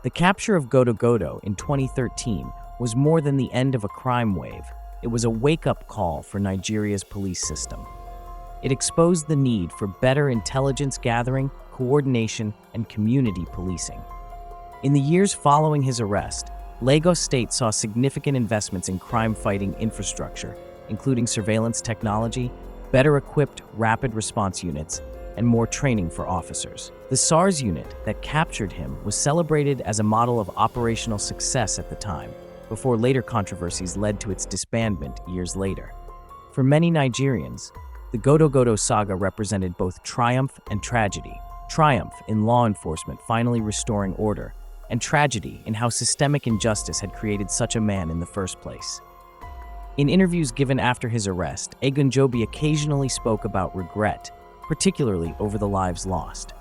The capture of Godogodo in 2013 was more than the end of a crime wave. It was a wake-up call for Nigeria's police system. It exposed the need for better intelligence gathering, coordination, and community policing. In the years following his arrest, Lagos State saw significant investments in crime-fighting infrastructure, including surveillance technology, better-equipped rapid response units, and more training for officers. The SARS unit that captured him was celebrated as a model of operational success at the time, before later controversies led to its disbandment years later. For many Nigerians, the Godogodo saga represented both triumph and tragedy. Triumph in law enforcement finally restoring order, and tragedy in how systemic injustice had created such a man in the first place. In interviews given after his arrest, Ogunjobi occasionally spoke about regret, particularly over the lives lost.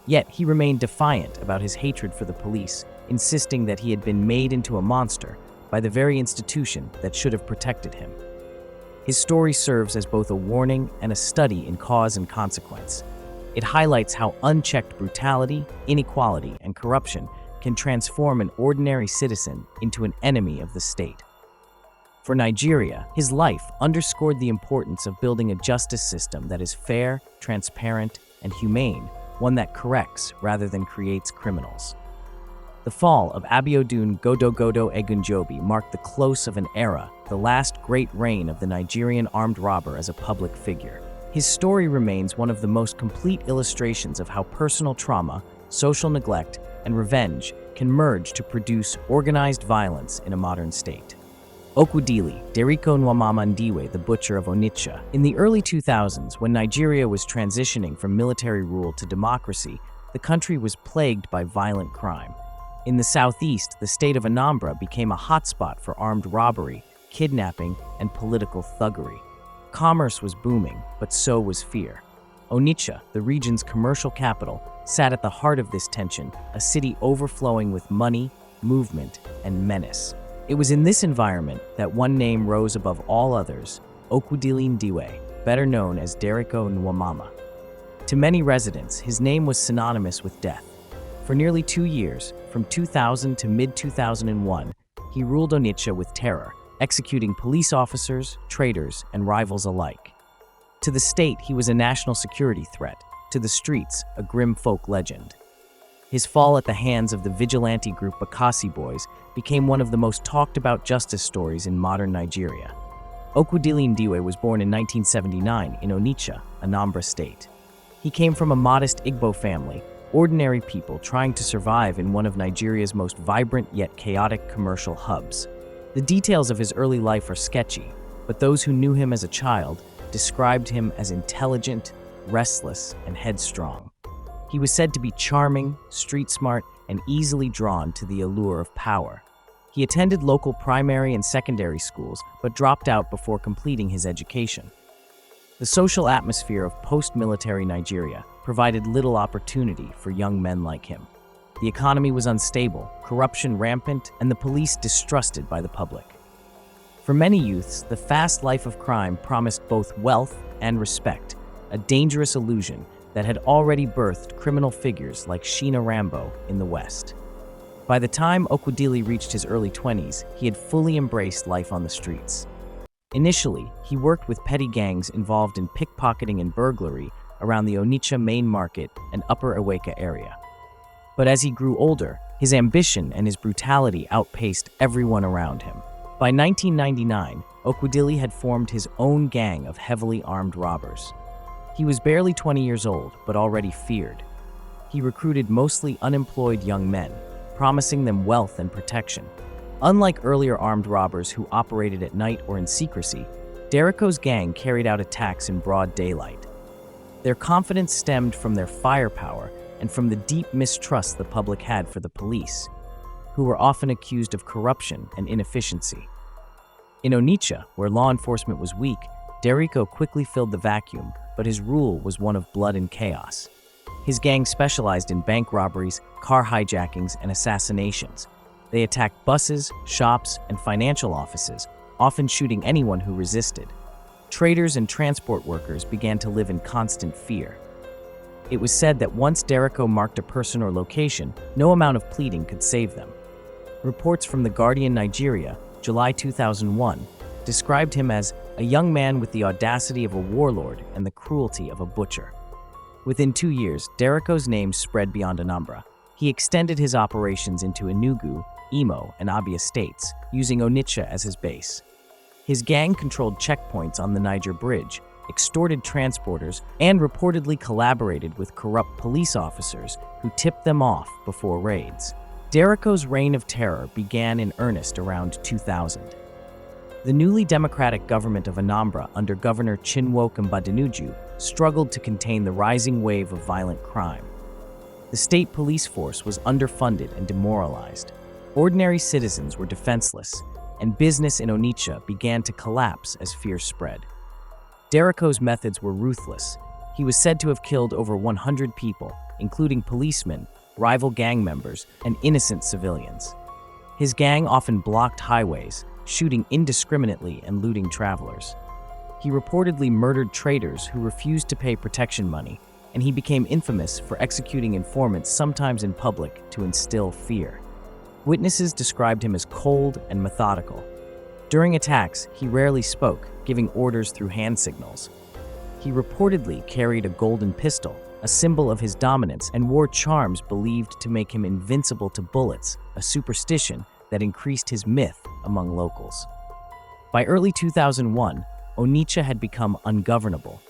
Yet he remained defiant about his hatred for the police, insisting that he had been made into a monster by the very institution that should have protected him. His story serves as both a warning and a study in cause and consequence. It highlights how unchecked brutality, inequality, and corruption can transform an ordinary citizen into an enemy of the state. For Nigeria, his life underscored the importance of building a justice system that is fair, transparent, and humane, one that corrects rather than creates criminals. The fall of Abiodun Godogodo Oyenusi marked the close of an era, the last great reign of the Nigerian armed robber as a public figure. His story remains one of the most complete illustrations of how personal trauma, social neglect, and revenge can merge to produce organized violence in a modern state. Okwudili, Derico Nwamama and Godogodo, the butcher of Onitsha. In the early 2000s, when Nigeria was transitioning from military rule to democracy, the country was plagued by violent crime. In the southeast, the state of Anambra became a hotspot for armed robbery, kidnapping, and political thuggery. Commerce was booming, but so was fear. Onitsha, the region's commercial capital, sat at the heart of this tension, a city overflowing with money, movement, and menace. It was in this environment that one name rose above all others, Okwudili, better known as Derico Nwamama. To many residents, his name was synonymous with death. For nearly 2 years, from 2000 to mid-2001, he ruled Onitsha with terror, executing police officers, traitors, and rivals alike. To the state, he was a national security threat. To the streets, a grim folk legend. His fall at the hands of the vigilante group Bakassi Boys became one of the most talked-about justice stories in modern Nigeria. Okwudili was born in 1979 in Onitsha, Anambra State. He came from a modest Igbo family, ordinary people trying to survive in one of Nigeria's most vibrant yet chaotic commercial hubs. The details of his early life are sketchy, but those who knew him as a child described him as intelligent, restless, and headstrong. He was said to be charming, street-smart, and easily drawn to the allure of power. He attended local primary and secondary schools, but dropped out before completing his education. The social atmosphere of post-military Nigeria provided little opportunity for young men like him. The economy was unstable, corruption rampant, and the police distrusted by the public. For many youths, the fast life of crime promised both wealth and respect, a dangerous illusion that had already birthed criminal figures like Shina Rambo in the West. By the time Okwudili reached his early 20s, he had fully embraced life on the streets. Initially, he worked with petty gangs involved in pickpocketing and burglary around the Onitsha main market and Upper Aweka area. But as he grew older, his ambition and his brutality outpaced everyone around him. By 1999, Okwudili had formed his own gang of heavily armed robbers. He was barely 20 years old, but already feared. He recruited mostly unemployed young men, promising them wealth and protection. Unlike earlier armed robbers who operated at night or in secrecy, Derico's gang carried out attacks in broad daylight. Their confidence stemmed from their firepower and from the deep mistrust the public had for the police, who were often accused of corruption and inefficiency. In Onitsha, where law enforcement was weak, Derico quickly filled the vacuum, but his rule was one of blood and chaos. His gang specialized in bank robberies, car hijackings, and assassinations. They attacked buses, shops, and financial offices, often shooting anyone who resisted. traders and transport workers began to live in constant fear. It was said that once Derico marked a person or location, no amount of pleading could save them. Reports from The Guardian Nigeria, July 2001, described him as a young man with the audacity of a warlord and the cruelty of a butcher. Within 2 years, Derico's name spread beyond Anambra. He extended his operations into Enugu, Imo, and Abia states, using Onitsha as his base. His gang controlled checkpoints on the Niger Bridge, extorted transporters, and reportedly collaborated with corrupt police officers who tipped them off before raids. Derico's reign of terror began in earnest around 2000. The newly democratic government of Anambra under Governor Chinwoke Mbadinuju struggled to contain the rising wave of violent crime. The state police force was underfunded and demoralized. Ordinary citizens were defenseless, and business in Onitsha began to collapse as fear spread. Derico's methods were ruthless. He was said to have killed over 100 people, including policemen, rival gang members, and innocent civilians. His gang often blocked highways, shooting indiscriminately and looting travelers. He reportedly murdered traders who refused to pay protection money, and he became infamous for executing informants sometimes in public to instill fear. Witnesses described him as cold and methodical. During attacks, he rarely spoke, giving orders through hand signals. He reportedly carried a golden pistol, a symbol of his dominance, and wore charms believed to make him invincible to bullets, a superstition that increased his myth among locals. By early 2001, Onitsha had become ungovernable.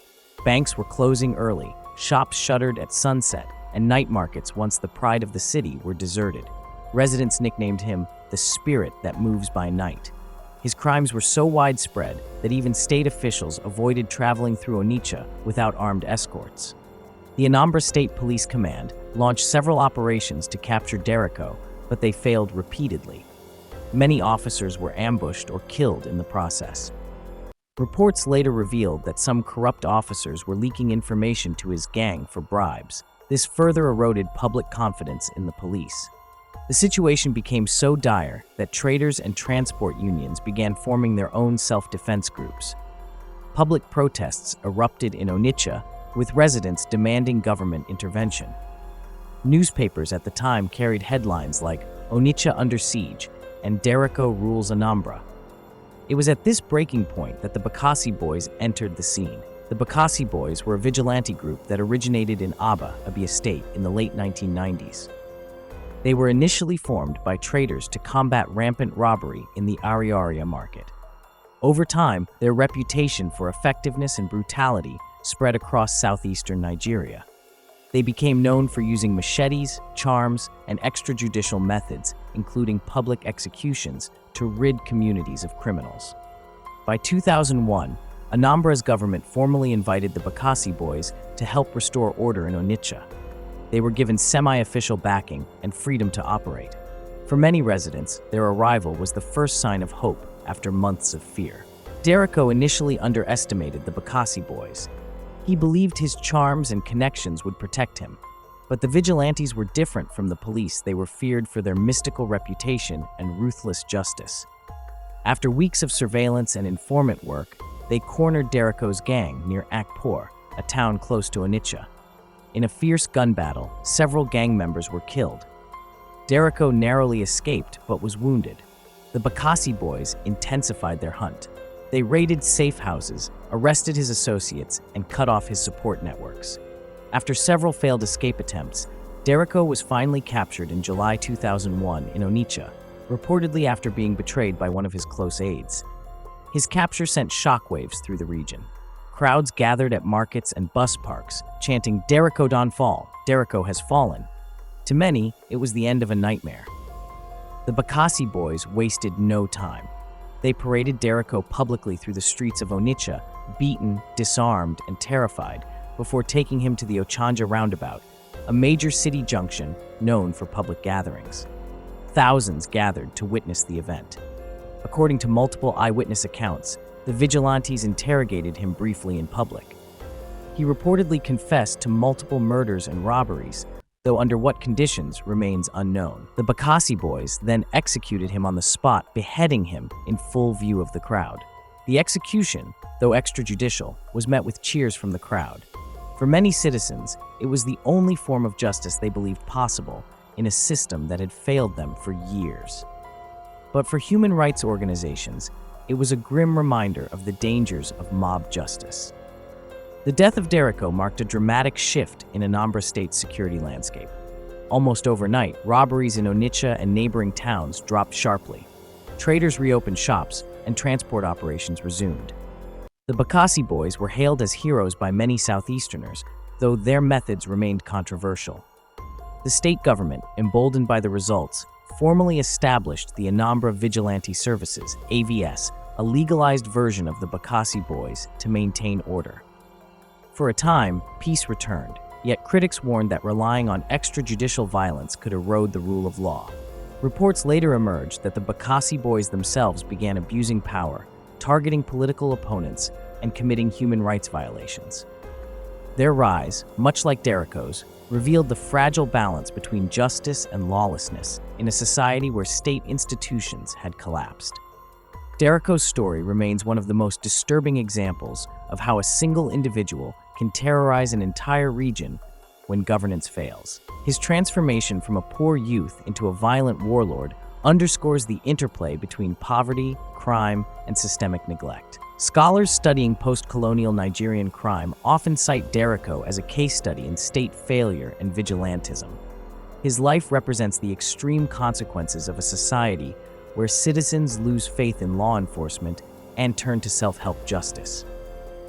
Banks were closing early, shops shuttered at sunset, and night markets, once the pride of the city, were deserted. Residents nicknamed him the spirit that moves by night. His crimes were so widespread that even state officials avoided traveling through Onitsha without armed escorts. The Anambra State Police Command launched several operations to capture Derico, but they failed repeatedly. Many officers were ambushed or killed in the process. Reports later revealed that some corrupt officers were leaking information to his gang for bribes. This further eroded public confidence in the police. The situation became so dire that traders and transport unions began forming their own self-defense groups. Public protests erupted in Onitsha, with residents demanding government intervention. Newspapers at the time carried headlines like "Onitsha under siege" and "Derico rules Anambra." It was at this breaking point that the Bakassi Boys entered the scene. The Bakassi Boys were a vigilante group that originated in Aba, Abia State, in the late 1990s. They were initially formed by traders to combat rampant robbery in the Ariaria market. Over time, their reputation for effectiveness and brutality spread across southeastern Nigeria. They became known for using machetes, charms, and extrajudicial methods, including public executions, to rid communities of criminals. By 2001, Anambra's government formally invited the Bakassi Boys to help restore order in Onitsha. They were given semi-official backing and freedom to operate. For many residents, their arrival was the first sign of hope after months of fear. Derico initially underestimated the Bakassi Boys. He believed his charms and connections would protect him. But the vigilantes were different from the police. They were feared for their mystical reputation and ruthless justice. After weeks of surveillance and informant work, they cornered Derico's gang near Akpor, a town close to Onitsha. In a fierce gun battle, several gang members were killed. Derico narrowly escaped but was wounded. The Bakassi Boys intensified their hunt. They raided safe houses, arrested his associates, and cut off his support networks. After several failed escape attempts, Derico was finally captured in July 2001 in Onitsha, reportedly after being betrayed by one of his close aides. His capture sent shockwaves through the region. Crowds gathered at markets and bus parks, chanting "Derico don fall, Derico has fallen." To many, it was the end of a nightmare. The Bakassi Boys wasted no time. They paraded Derico publicly through the streets of Onitsha, beaten, disarmed, and terrified, before taking him to the Ochanja roundabout, a major city junction known for public gatherings. Thousands gathered to witness the event. According to multiple eyewitness accounts, the vigilantes interrogated him briefly in public. He reportedly confessed to multiple murders and robberies, though under what conditions remains unknown. The Bakassi Boys then executed him on the spot, beheading him in full view of the crowd. The execution, though extrajudicial, was met with cheers from the crowd. For many citizens, it was the only form of justice they believed possible in a system that had failed them for years. But for human rights organizations, it was a grim reminder of the dangers of mob justice. The death of Derico marked a dramatic shift in Anambra State's security landscape. Almost overnight, robberies in Onitsha and neighboring towns dropped sharply. Traders reopened shops, and transport operations resumed. The Bakassi boys were hailed as heroes by many Southeasterners, though their methods remained controversial. The state government, emboldened by the results, formally established the Anambra Vigilante Services, AVS, a legalized version of the Bakassi boys, to maintain order. For a time, peace returned, yet critics warned that relying on extrajudicial violence could erode the rule of law. Reports later emerged that the Bakassi boys themselves began abusing power, targeting political opponents, and committing human rights violations. Their rise, much like Derico's, revealed the fragile balance between justice and lawlessness in a society where state institutions had collapsed. Derico's story remains one of the most disturbing examples of how a single individual can terrorize an entire region when governance fails. His transformation from a poor youth into a violent warlord underscores the interplay between poverty, crime, and systemic neglect. Scholars studying post-colonial Nigerian crime often cite Derico as a case study in state failure and vigilantism. His life represents the extreme consequences of a society where citizens lose faith in law enforcement and turn to self-help justice.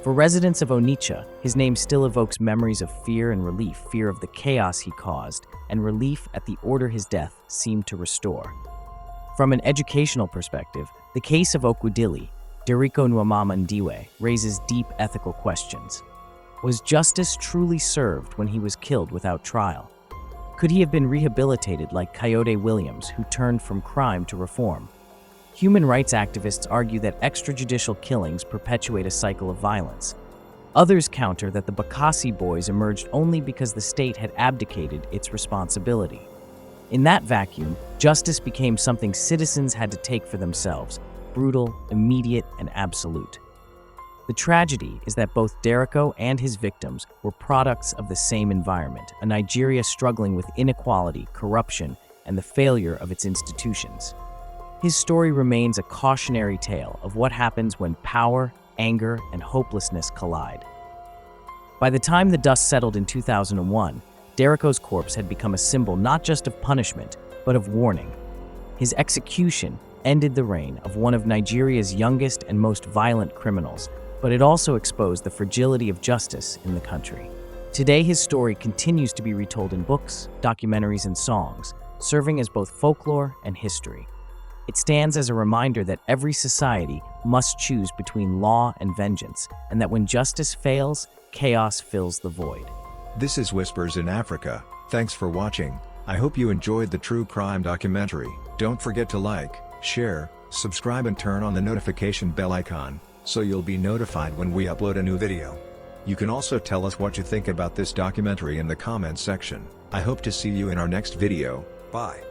For residents of Onitsha, his name still evokes memories of fear and relief, fear of the chaos he caused, and relief at the order his death seemed to restore. From an educational perspective, the case of Okwudili, Derico Nwamama and Godogodo, raises deep ethical questions. Was justice truly served when he was killed without trial? Could he have been rehabilitated like Kayode Williams, who turned from crime to reform? Human rights activists argue that extrajudicial killings perpetuate a cycle of violence. Others counter that the Bakassi boys emerged only because the state had abdicated its responsibility. In that vacuum, justice became something citizens had to take for themselves, brutal, immediate, and absolute. The tragedy is that both Derico and his victims were products of the same environment, a Nigeria struggling with inequality, corruption, and the failure of its institutions. His story remains a cautionary tale of what happens when power, anger, and hopelessness collide. By the time the dust settled in 2001, Derico's corpse had become a symbol not just of punishment, but of warning. His execution ended the reign of one of Nigeria's youngest and most violent criminals, but it also exposed the fragility of justice in the country. Today, his story continues to be retold in books, documentaries, and songs, serving as both folklore and history. It stands as a reminder that every society must choose between law and vengeance, and that when justice fails, chaos fills the void. This is Whispers in Africa. Thanks for watching. I hope you enjoyed the true crime documentary. Don't forget to like, share, subscribe and turn on the notification bell icon, so you'll be notified when we upload a new video. You can also tell us what you think about this documentary in the comments section. I hope to see you in our next video. Bye.